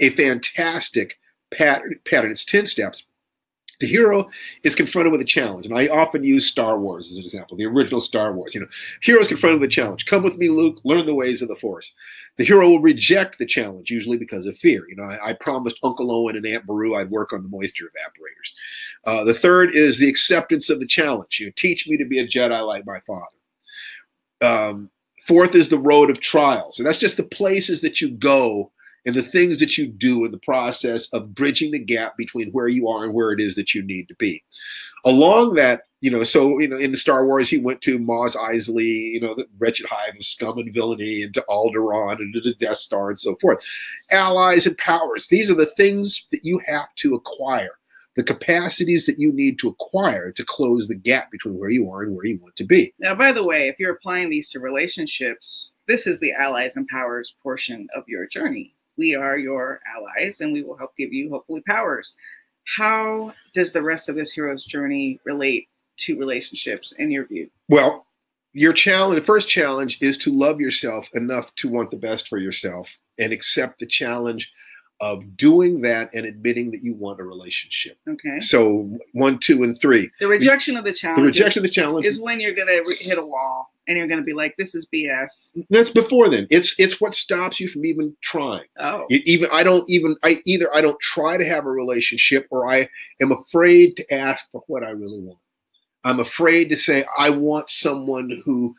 a fantastic pattern. It's 10 steps. The hero is confronted with a challenge, and I often use Star Wars as an example, the original Star Wars. Hero is confronted with a challenge. Come with me, Luke, learn the ways of the Force. The hero will reject the challenge, usually because of fear. I promised Uncle Owen and Aunt Beru I'd work on the moisture evaporators. The third is the acceptance of the challenge. Teach me to be a Jedi like my father. Fourth is the road of trials. And that's just the places that you go and the things that you do in the process of bridging the gap between where you are and where it is that you need to be. Along that, so, in the Star Wars, he went to Mos Eisley, the wretched hive of scum and villainy, and to Alderaan, and to the Death Star, and so forth. Allies and powers. These are the things that you have to acquire, the capacities that you need to acquire to close the gap between where you are and where you want to be. Now, by the way, if you're applying these to relationships, this is the allies and powers portion of your journey. We are your allies, and we will help give you, hopefully, powers. How does the rest of this hero's journey relate to relationships in your view? Well, the first challenge is to love yourself enough to want the best for yourself and accept the challenge of doing that and admitting that you want a relationship. Okay. So 1, 2, and 3. The rejection of the challenge. The rejection of the challenge is when you're going to hit a wall and you're going to be like, this is BS. That's before then. It's what stops you from even trying. Oh. I don't try to have a relationship, or I am afraid to ask for what I really want. I'm afraid to say I want someone who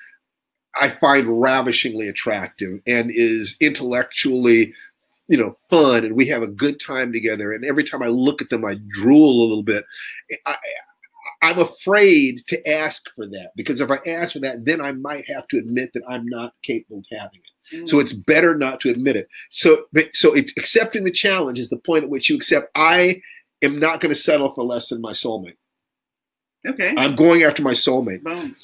I find ravishingly attractive and is intellectually fun, and we have a good time together. And every time I look at them, I drool a little bit. I'm afraid to ask for that, because if I ask for that, then I might have to admit that I'm not capable of having it. Mm. So it's better not to admit it. So accepting the challenge is the point at which you accept, I am not going to settle for less than my soulmate. Okay. I'm going after my soulmate. Boom.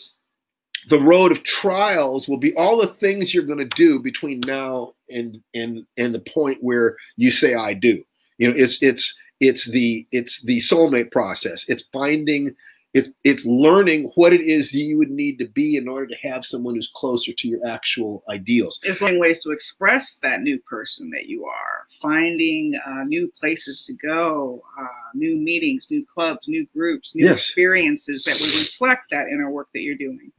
The road of trials will be all the things you're going to do between now and the point where you say I do. It's the soulmate process. It's finding, it's learning what it is you would need to be in order to have someone who's closer to your actual ideals. It's learning ways to express that new person that you are, finding new places to go, new meetings, new clubs, new groups, new experiences that will reflect that inner work that you're doing.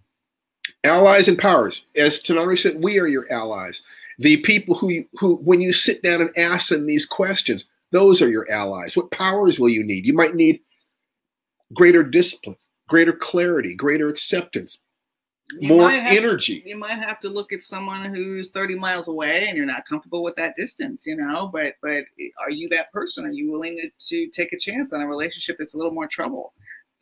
Allies and powers. As Tananarive said, we are your allies. The people who when you sit down and ask them these questions, those are your allies. What powers will you need? You might need greater discipline, greater clarity, greater acceptance, more energy. You might have to look at someone who's 30 miles away and you're not comfortable with that distance, but are you that person? Are you willing to take a chance on a relationship that's a little more trouble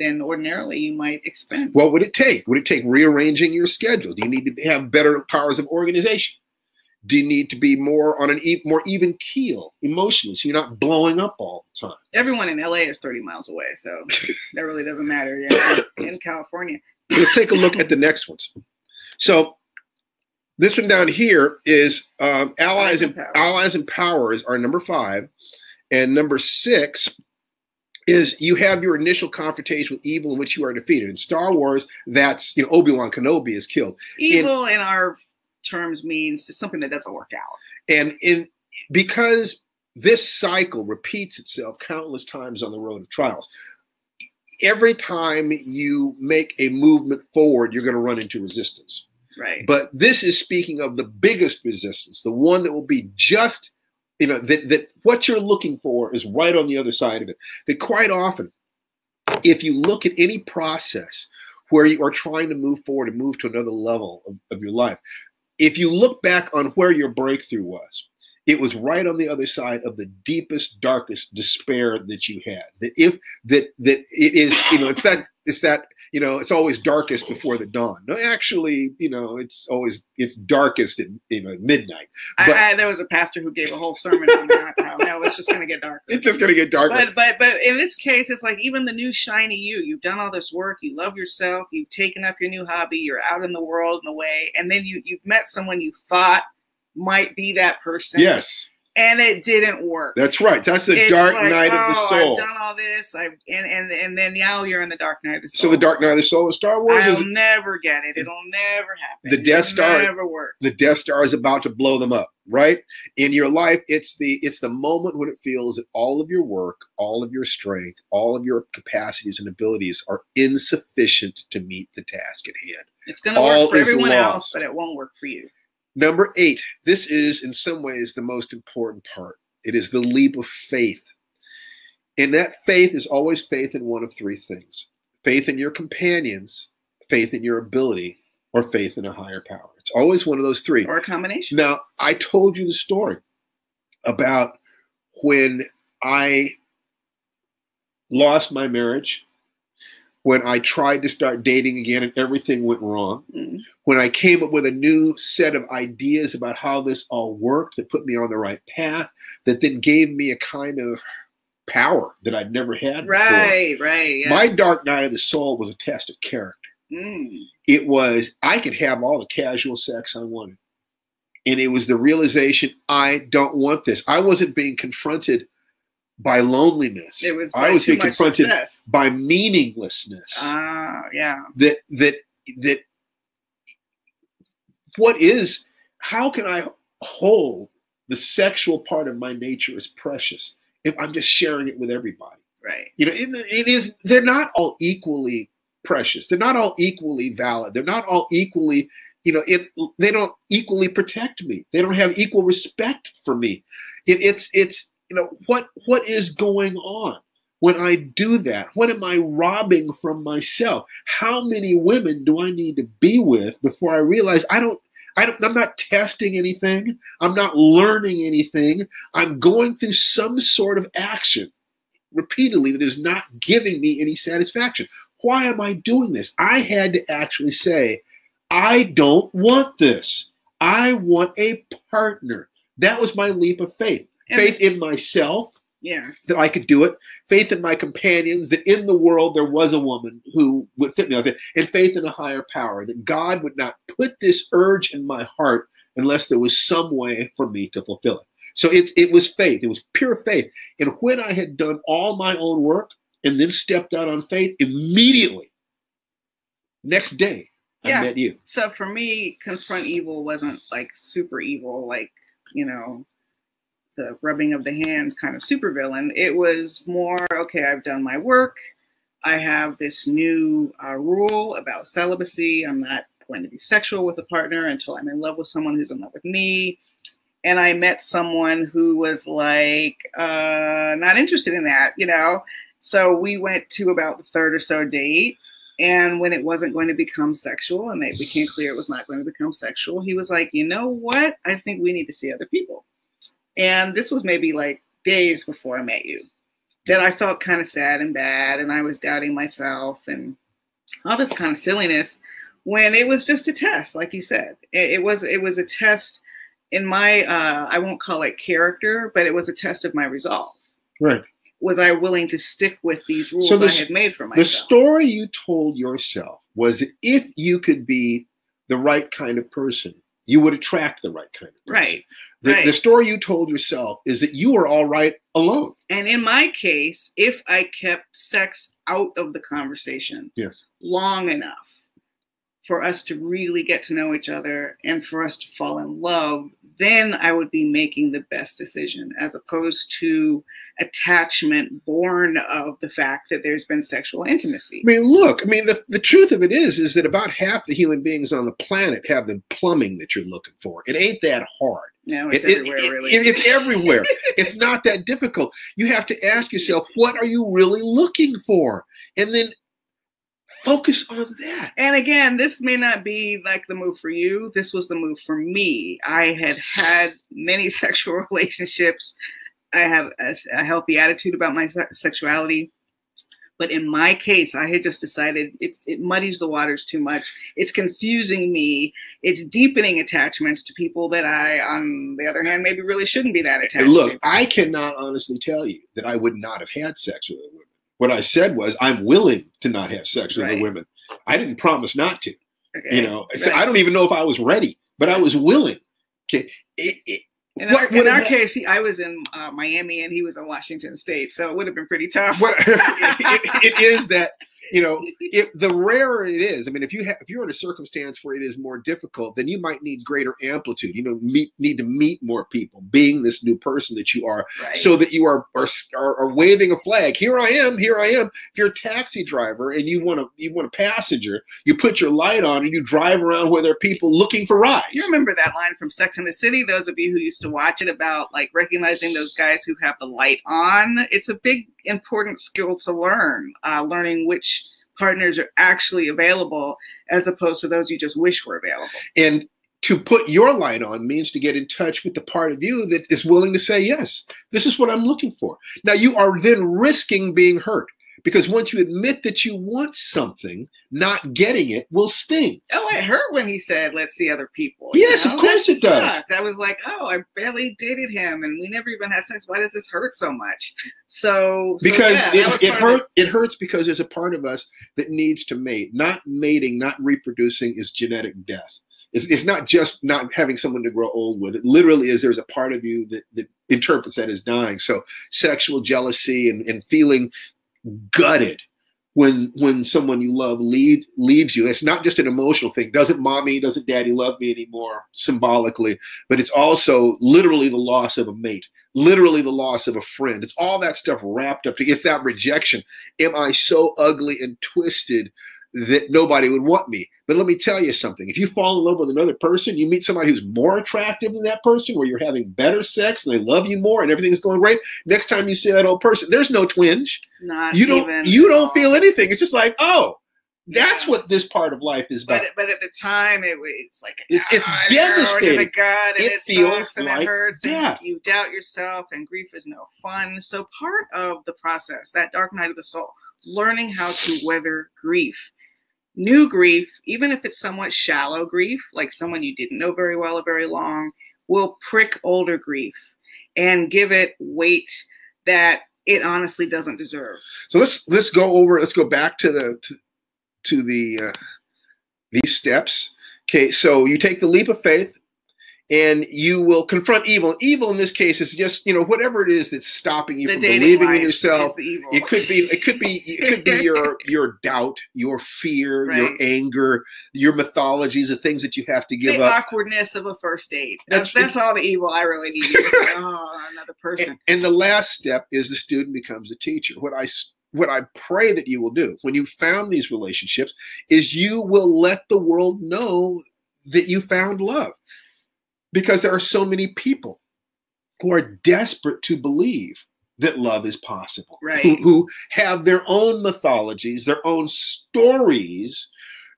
than ordinarily you might expend? What would it take? Would it take rearranging your schedule? Do you need to have better powers of organization? Do you need to be more on more even keel emotionally, so you're not blowing up all the time? Everyone in LA is 30 miles away, so that really doesn't matter. In California. Let's take a look at the next ones. So this one down here is allies and powers are number 5, and number 6 is you have your initial confrontation with evil in which you are defeated. In Star Wars, that's Obi-Wan Kenobi is killed. Evil in our terms means just something that doesn't work out. And because this cycle repeats itself countless times on the road of trials, every time you make a movement forward, you're going to run into resistance. Right. But this is speaking of the biggest resistance, the one that will be just, that what you're looking for is right on the other side of it. That quite often, if you look at any process where you are trying to move forward and move to another level of your life, if you look back on where your breakthrough was, it was right on the other side of the deepest, darkest despair that you had. That it is, it's always darkest before the dawn. No, actually, it's darkest at midnight. But there was a pastor who gave a whole sermon on that. No, it's just going to get darker. It's just going to get darker. But in this case, it's like even the new shiny you've done all this work, you love yourself, you've taken up your new hobby, you're out in the world in a way, and then you've met someone you thought might be that person. Yes. And it didn't work. That's right. That's the dark night of the soul. I've done all this. And then now you're in the dark night of the soul. So the dark night of the soul in Star Wars I'll never get it. It'll never happen. The Death Star never work. The Death Star is about to blow them up, right? In your life, it's the moment when it feels that all of your work, all of your strength, all of your capacities and abilities are insufficient to meet the task at hand. It's going to work for everyone else, but it won't work for you. Number 8, this is in some ways the most important part. It is the leap of faith. And that faith is always faith in one of 3 things. Faith in your companions, faith in your ability, or faith in a higher power. It's always one of those three. Or a combination. Now, I told you the story about when I lost my marriage, when I tried to start dating again and everything went wrong, when I came up with a new set of ideas about how this all worked that put me on the right path, that then gave me a kind of power that I'd never had before. Right. Yes. My dark night of the soul was a test of character. It was, I could have all the casual sex I wanted. And it was the realization, I don't want this. I wasn't being confronted by loneliness. I was being confronted by meaninglessness. Yeah. That what is, how can I hold the sexual part of my nature as precious if I'm just sharing it with everybody? Right. You know, it is, they're not all equally precious. They're not all equally valid. They're not all equally, you know, they don't equally protect me. They don't have equal respect for me. It's you know, what is going on when I do that? What am I robbing from myself? How many women do I need to be with before I realize I'm not testing anything. I'm not learning anything. I'm going through some sort of action repeatedly that is not giving me any satisfaction. Why am I doing this? I had to actually say, I don't want this. I want a partner. That was my leap of faith. Faith in myself, that I could do it. Faith in my companions, that in the world there was a woman who would fit me like that. And faith in a higher power, that God would not put this urge in my heart unless there was some way for me to fulfill it. So it was faith. It was pure faith. And when I had done all my own work and then stepped out on faith, immediately, next day, I met you. So for me, confront evil wasn't like super evil, like, you know, the rubbing of the hands kind of supervillain. It was more, okay, I've done my work. I have this new rule about celibacy. I'm not going to be sexual with a partner until I'm in love with someone who's in love with me. And I met someone who was like, not interested in that, you know? So we went to about the third or so date. And when it wasn't going to become sexual and it became clear it was not going to become sexual, he was like, you know what? I think we need to see other people. And this was maybe like days before I met you, that I felt kind of sad and bad. And I was doubting myself and all this kind of silliness when it was just a test. Like you said, it was a test in my, I won't call it character, but it was a test of my resolve. Right. Was I willing to stick with these rules I had made for myself? The story you told yourself was that if you could be the right kind of person, you would attract the right kind of person. Right. The story you told yourself is that you were all right alone. And in my case, if I kept sex out of the conversation long enough for us to really get to know each other and for us to fall in love, then I would be making the best decision, as opposed to attachment born of the fact that there's been sexual intimacy. I mean, look, the truth of it is that about half the human beings on the planet have the plumbing that you're looking for. It ain't that hard. No, it's everywhere, really. It's everywhere. It's not that difficult. You have to ask yourself, what are you really looking for? And then focus on that. And again, this may not be like the move for you. This was the move for me. I had many sexual relationships. I have a healthy attitude about my sexuality. But in my case, I had just decided it muddies the waters too much. It's confusing me. It's deepening attachments to people that I, on the other hand, maybe really shouldn't be that attached to. I cannot honestly tell you that I would not have had sex with a woman. What I said was, I'm willing to not have sex with other women. I didn't promise not to. Okay. You know, so I don't even know if I was ready, but I was willing. Okay. In our case, I was in Miami and he was in Washington State, so it would have been pretty tough. It is that, you know, the rarer it is. I mean, if you're in a circumstance where it is more difficult, then you might need greater amplitude. You know, need to meet more people, being this new person that you are, so that you are waving a flag. Here I am. Here I am. If you're a taxi driver and you want a passenger, you put your light on and you drive around where there are people looking for rides. You remember that line from Sex and the City? Those of you who used to watch it, about like recognizing those guys who have the light on. It's a big, important skill to learn. Learning which partners are actually available as opposed to those you just wish were available. And to put your light on means to get in touch with the part of you that is willing to say, yes, this is what I'm looking for. Now, you are then risking being hurt, because once you admit that you want something, not getting it will sting. Oh, it hurt when he said, let's see other people. Yes, of course it does. I was like, oh, I barely dated him and we never even had sex. Why does this hurt so much? Because it hurts because there's a part of us that needs to mate. Not mating, not reproducing is genetic death. It's not just not having someone to grow old with. It literally is, there's a part of you that interprets that as dying. So sexual jealousy and feeling gutted when someone you love leaves you. It's not just an emotional thing. Doesn't mommy, doesn't daddy love me anymore, symbolically, but it's also literally the loss of a mate, literally the loss of a friend. It's all that stuff wrapped up together. It's that rejection. Am I so ugly and twisted that nobody would want me? But let me tell you something. If you fall in love with another person, you meet somebody who's more attractive than that person, where you're having better sex and they love you more and everything's going great. Next time you see that old person, there's no twinge. You don't feel anything. It's just like, oh, that's what this part of life is about. But at the time, it's like it's devastating. It feels and like it hurts. death. And you doubt yourself, and grief is no fun. So part of the process, that dark night of the soul, learning how to weather grief. New grief, even if it's somewhat shallow grief, like someone you didn't know very well or very long, will prick older grief and give it weight that it honestly doesn't deserve. So let's go back to these steps. Okay, so you take the leap of faith, and you will confront evil. Evil in this case is just, whatever it is that's stopping you from believing in yourself. It could be your doubt, your fear, right, your anger, your mythologies, the things that you have to give up. The awkwardness of a first date. That's all the evil I really need. Another person. And the last step is the student becomes a teacher. What I pray that you will do when you found these relationships is you will let the world know that you found love. Because there are so many people who are desperate to believe that love is possible, right, who have their own mythologies, their own stories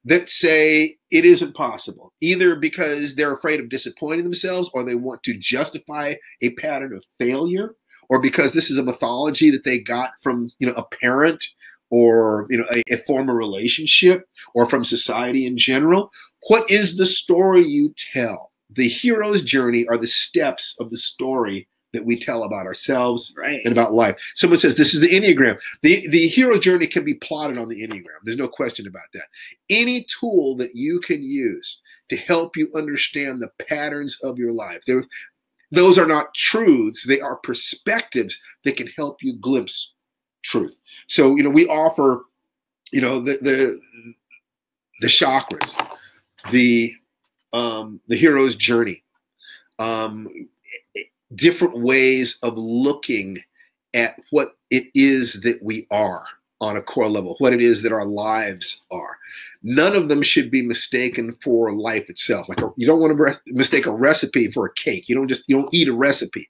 that say it isn't possible, either because they're afraid of disappointing themselves, or they want to justify a pattern of failure, or because this is a mythology that they got from a parent, or a former relationship, or from society in general. What is the story you tell? The hero's journey are the steps of the story that we tell about ourselves, right, and about life. Someone says this is the Enneagram. The hero's journey can be plotted on the Enneagram. There's no question about that. Any tool that you can use to help you understand the patterns of your life, those are not truths. They are perspectives that can help you glimpse truth. So we offer the chakras, the hero's journey, different ways of looking at what it is that we are on a core level, what it is that our lives are. None of them should be mistaken for life itself. Like you don't want to mistake a recipe for a cake. You don't eat a recipe,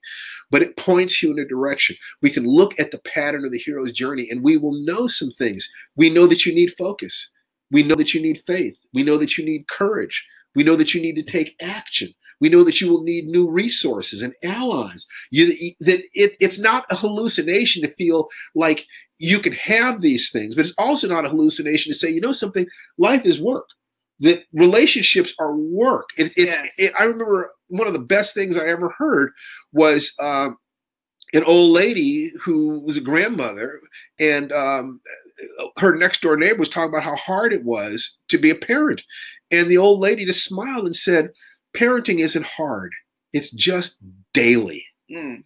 but it points you in a direction. We can look at the pattern of the hero's journey, and we will know some things. We know that you need focus. We know that you need faith. We know that you need courage. We know that you need to take action. We know that you will need new resources and allies. It's not a hallucination to feel like you can have these things, but it's also not a hallucination to say, something, life is work. That relationships are work. I remember one of the best things I ever heard was an old lady who was a grandmother, and her next door neighbor was talking about how hard it was to be a parent. And the old lady just smiled and said, parenting isn't hard. It's just daily. And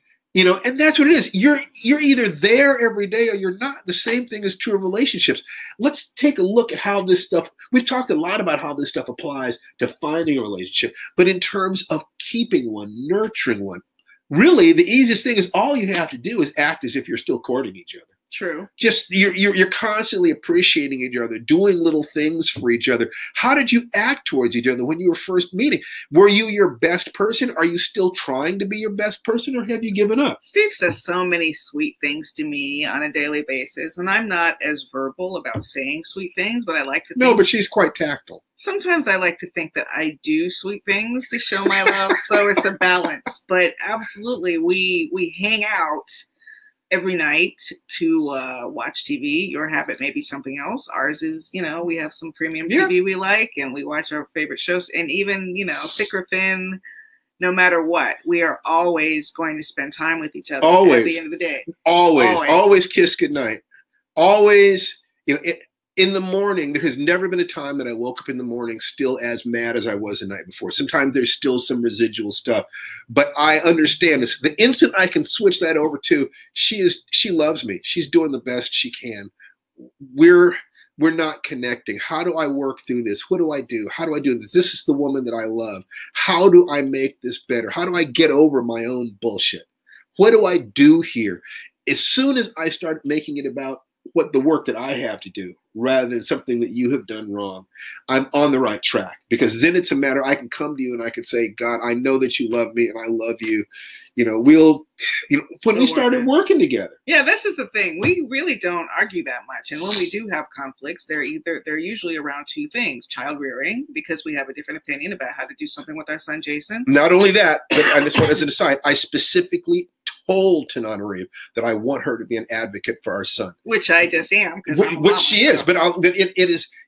that's what it is. You're either there every day or you're not. The same thing is true of relationships. Let's take a look at how this stuff, we've talked a lot about how this stuff applies to finding a relationship, but in terms of keeping one, nurturing one, really the easiest thing is all you have to do is act as if you're still courting each other. True. Just you're constantly appreciating each other, doing little things for each other. How did you act towards each other when you were first meeting? Were you your best person? Are you still trying to be your best person, or have you given up? Steve says so many sweet things to me on a daily basis, and I'm not as verbal about saying sweet things, but I like to think, no, but she's quite tactile. Sometimes I like to think that I do sweet things to show my love, so it's a balance. But absolutely, we hang out every night to watch TV. Your habit may be something else. Ours is, we have some premium TV we like, and we watch our favorite shows. And even, thick or thin, no matter what, we are always going to spend time with each other at the end of the day. Always kiss goodnight. Always, in the morning, there has never been a time that I woke up in the morning still as mad as I was the night before. Sometimes there's still some residual stuff, but I understand this. The instant I can switch that over to, she loves me. She's doing the best she can. We're not connecting. How do I work through this? What do I do? How do I do this? This is the woman that I love. How do I make this better? How do I get over my own bullshit? What do I do here? As soon as I start making it about what the work that I have to do, rather than something that you have done wrong, I'm on the right track, because then it's a matter, I can come to you and I can say, God, I know that you love me and I love you. When we started working together. Yeah, this is the thing. We really don't argue that much. And when we do have conflicts, they're usually around two things: child rearing, because we have a different opinion about how to do something with our son, Jason. Not only that, but I just want as an aside, I specifically told Tananarive that I want her to be an advocate for our son. Which I just am. Which she is. But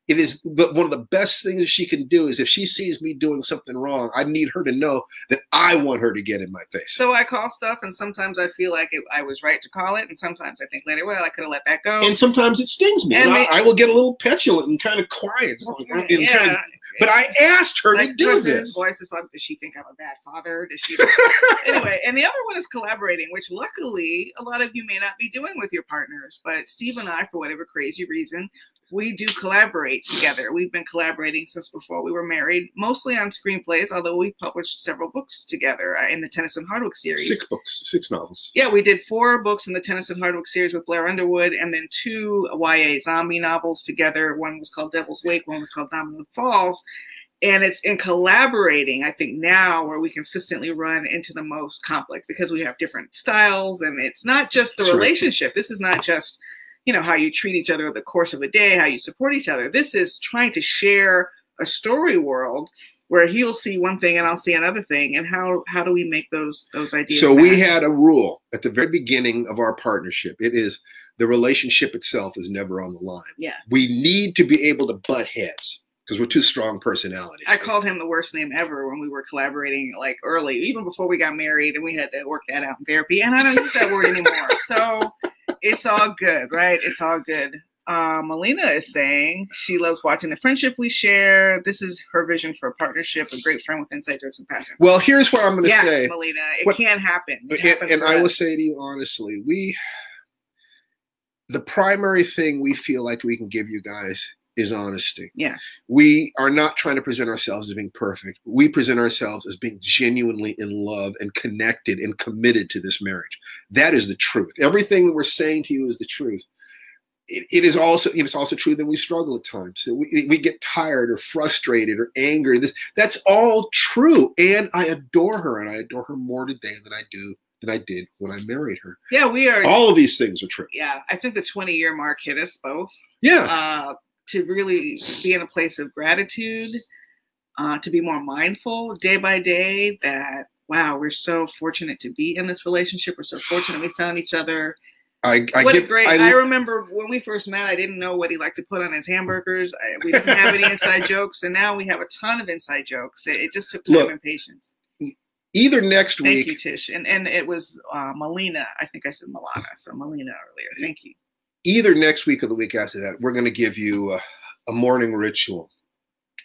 it is one of the best things that she can do is if she sees me doing something wrong, I need her to know that I want her to get in my face. So I call stuff, and sometimes I feel like I was right to call it, and sometimes I think later, well, I could have let that go. And sometimes it stings me. And I will get a little petulant and kind of quiet. But I asked her to do this. Voice is probably, does she think I'm a bad father? Does she? Anyway, and the other one is collaborating, which luckily a lot of you may not be doing with your partners. But Steve and I, for whatever crazy reason, we do collaborate together. We've been collaborating since before we were married, mostly on screenplays, although we've published several books together in the Tennyson Hardwicke series. 6 books, 6 novels. Yeah, we did 4 books in the Tennyson Hardwicke series with Blair Underwood, and then 2 YA zombie novels together. One was called Devil's Wake, one was called Domino Falls. And it's in collaborating, I think, now where we consistently run into the most conflict, because we have different styles, and it's not just the relationship. This is not just how you treat each other over the course of a day, how you support each other. This is trying to share a story world where he'll see one thing and I'll see another thing. And how do we make those ideas? So we had a rule at the very beginning of our partnership. It is the relationship itself is never on the line. Yeah. We need to be able to butt heads because we're 2 strong personalities. I called him the worst name ever when we were collaborating, like early, even before we got married, and we had to work that out in therapy. And I don't use that word anymore. So it's all good, right? It's all good. Melina is saying she loves watching the friendship we share. This is her vision for a partnership, a great friend with insight, jokes, and passion. Well, here's what I'm going to say. Yes, Melina, it can happen. And I will say to you honestly, the primary thing we feel like we can give you guys is honesty. Yes. We are not trying to present ourselves as being perfect. We present ourselves as being genuinely in love and connected and committed to this marriage. That is the truth. Everything that we're saying to you is the truth. It is also, it's also true that we struggle at times. We get tired or frustrated or angry. That's all true. And I adore her, and I adore her more today than I did when I married her. Yeah, we are. All of these things are true. Yeah, I think the 20-year mark hit us both. Yeah. To really be in a place of gratitude, to be more mindful day by day that, wow, we're so fortunate to be in this relationship. We're so fortunate we found each other. I remember when we first met, I didn't know what he liked to put on his hamburgers. We didn't have any inside jokes, and now we have a ton of inside jokes. It just took time and patience. Either next week. Thank you, Tish. And it was Melina. I think I said Milana, so Melina earlier. Thank you. Either next week or the week after that, we're going to give you a morning ritual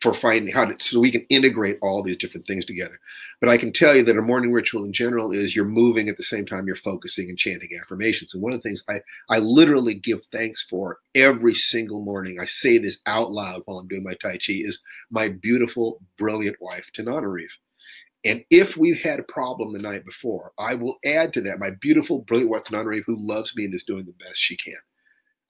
for finding so we can integrate all these different things together. But I can tell you that a morning ritual in general is you're moving at the same time you're focusing and chanting affirmations. And one of the things I literally give thanks for every single morning, I say this out loud while I'm doing my Tai Chi, is my beautiful, brilliant wife, Tananarive. And if we've had a problem the night before, I will add to that my beautiful, brilliant wife, Tananarive, who loves me and is doing the best she can.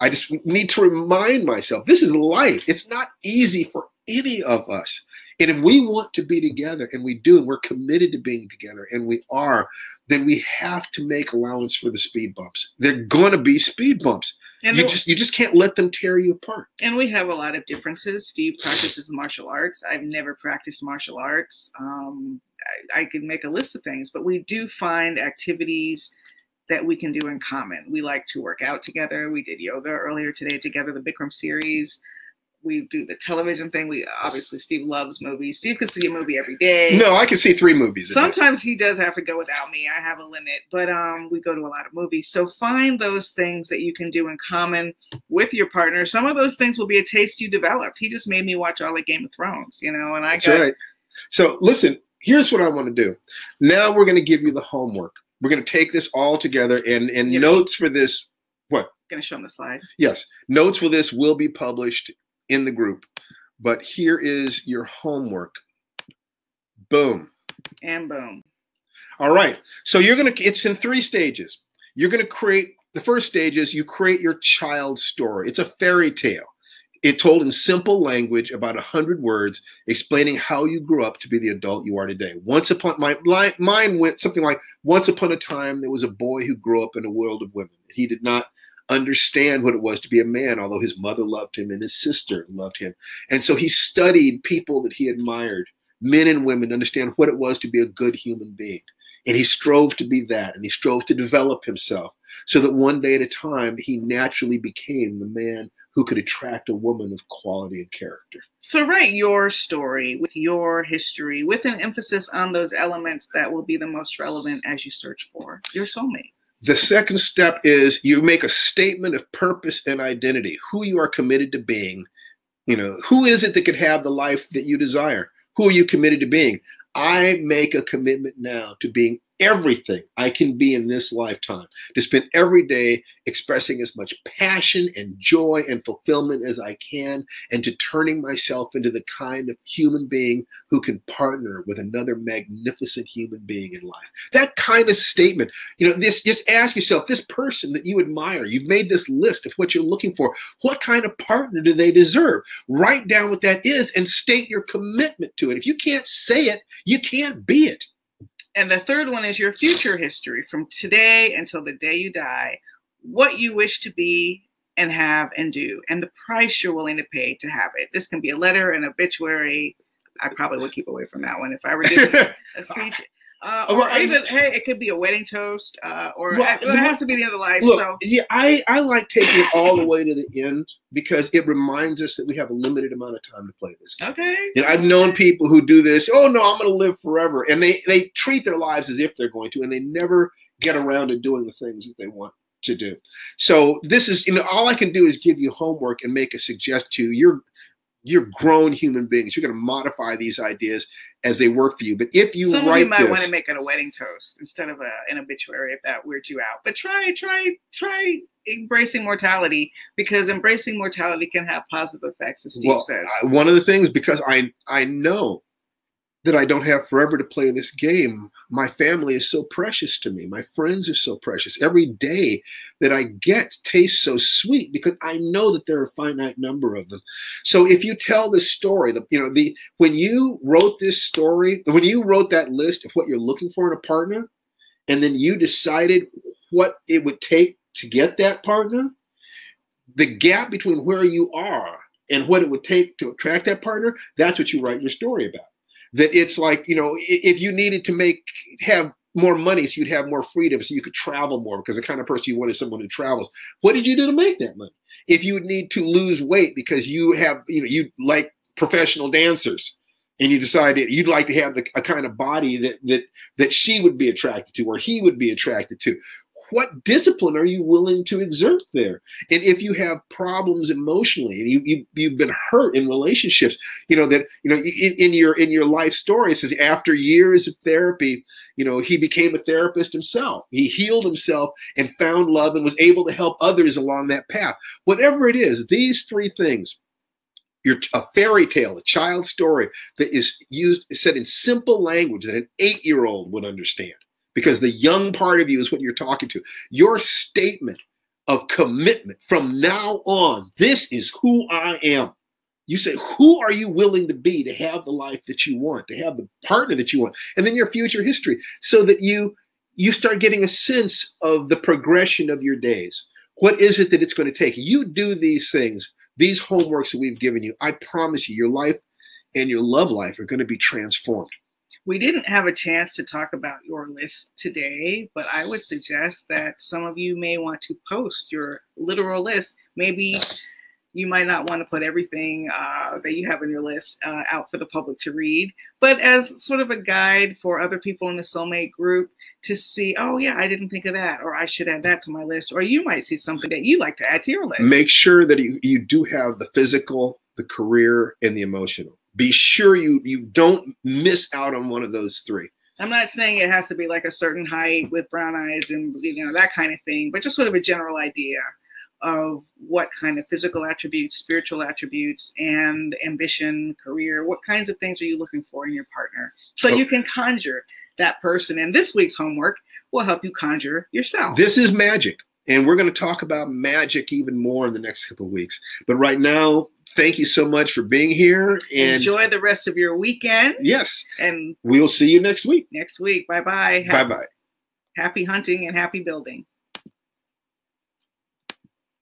I just need to remind myself, this is life. It's not easy for any of us. And if we want to be together, and we do, and we're committed to being together, and we are, then we have to make allowance for the speed bumps. They're going to be speed bumps. And you just can't let them tear you apart. And we have a lot of differences. Steve practices martial arts. I've never practiced martial arts. I can make a list of things, but we do find activities that we can do in common. We like to work out together. We did yoga earlier today together, the Bikram series. We do the television thing. Obviously, Steve loves movies. Steve could see a movie every day. No, I can see 3 movies. Sometimes he does have to go without me. I have a limit, but we go to a lot of movies. So find those things that you can do in common with your partner. Some of those things will be a taste you developed. He just made me watch all of Game of Thrones, and That's right. So listen, here's what I want to do. Now we're going to give you the homework. We're going to take this all together, and notes for this. What? Going to show them the slide. Yes, notes for this will be published in the group, but here is your homework. Boom. And boom. All right. So it's in 3 stages. You're going to create, the first stage is you create your child's story. It's a fairy tale. It told in simple language, about 100 words, explaining how you grew up to be the adult you are today. Mine went something like, once upon a time, there was a boy who grew up in a world of women. He did not understand what it was to be a man, although his mother loved him and his sister loved him. And so he studied people that he admired, men and women, to understand what it was to be a good human being. And he strove to be that, and he strove to develop himself so that one day at a time, he naturally became the man who could attract a woman of quality and character. So write your story with your history, with an emphasis on those elements that will be the most relevant as you search for your soulmate. The second step is you make a statement of purpose and identity, who you are committed to being. Who is it that could have the life that you desire? Who are you committed to being? I make a commitment now to being everything I can be in this lifetime, to spend every day expressing as much passion and joy and fulfillment as I can, and to turning myself into the kind of human being who can partner with another magnificent human being in life. That kind of statement, just ask yourself, this person that you admire, you've made this list of what you're looking for. What kind of partner do they deserve? Write down what that is and state your commitment to it. If you can't say it, you can't be it. And the third one is your future history from today until the day you die, what you wish to be and have and do, and the price you're willing to pay to have it. This can be a letter, an obituary. I probably would keep away from that one if I were doing a speech. Or even, hey, it could be a wedding toast, it has to be the end of life. Look, yeah, I like taking it all the way to the end because it reminds us that we have a limited amount of time to play this game. Okay. I've known people who do this. Oh no, I'm going to live forever, and they treat their lives as if they're going to, and they never get around to doing the things that they want to do. So this is, all I can do is give you homework and make a suggestion to you. You're grown human beings. You're going to modify these ideas as they work for you. But if you some of you might want to make it a wedding toast instead of an obituary if that weirds you out. But try embracing mortality, because embracing mortality can have positive effects, as Steve says. One of the things, because I know that I don't have forever to play this game, my family is so precious to me. My friends are so precious. Every day that I get tastes so sweet because I know that there are a finite number of them. So if you tell this story, when you wrote this story, when you wrote that list of what you're looking for in a partner, and then you decided what it would take to get that partner, the gap between where you are and what it would take to attract that partner, that's what you write your story about. That it's like, if you needed to have more money so you'd have more freedom so you could travel more, because the kind of person you want is someone who travels. What did you do to make that money? If you would need to lose weight because you have, you like professional dancers and you decided you'd like to have a kind of body that she would be attracted to or he would be attracted to. What discipline are you willing to exert there? And if you have problems emotionally and you've been hurt in relationships, in your life story, it says after years of therapy, he became a therapist himself. He healed himself and found love and was able to help others along that path. Whatever it is, these 3 things, a fairy tale, a child's story that is said in simple language that an 8-year-old would understand, because the young part of you is what you're talking to. Your statement of commitment from now on, this is who I am. You say, who are you willing to be to have the life that you want, to have the partner that you want, and then your future history, so that you start getting a sense of the progression of your days. What is it that it's going to take? You do these things, these homeworks that we've given you. I promise you, your life and your love life are going to be transformed. We didn't have a chance to talk about your list today, but I would suggest that some of you may want to post your literal list. Maybe you might not want to put everything that you have on your list out for the public to read, but as sort of a guide for other people in the Soulmate group to see, oh yeah, I didn't think of that, or I should add that to my list, or you might see something that you'd like to add to your list. Make sure that you do have the physical, the career, and the emotional. Be sure you don't miss out on one of those three. I'm not saying it has to be like a certain height with brown eyes and that kind of thing, but just sort of a general idea of what kind of physical attributes, spiritual attributes, and ambition, career, what kinds of things are you looking for in your partner? So you can conjure that person. And this week's homework will help you conjure yourself. This is magic. And we're going to talk about magic even more in the next couple of weeks. But right now, thank you so much for being here. And enjoy the rest of your weekend. Yes. And we'll see you next week. Next week. Bye-bye. Bye-bye. Happy hunting and happy building.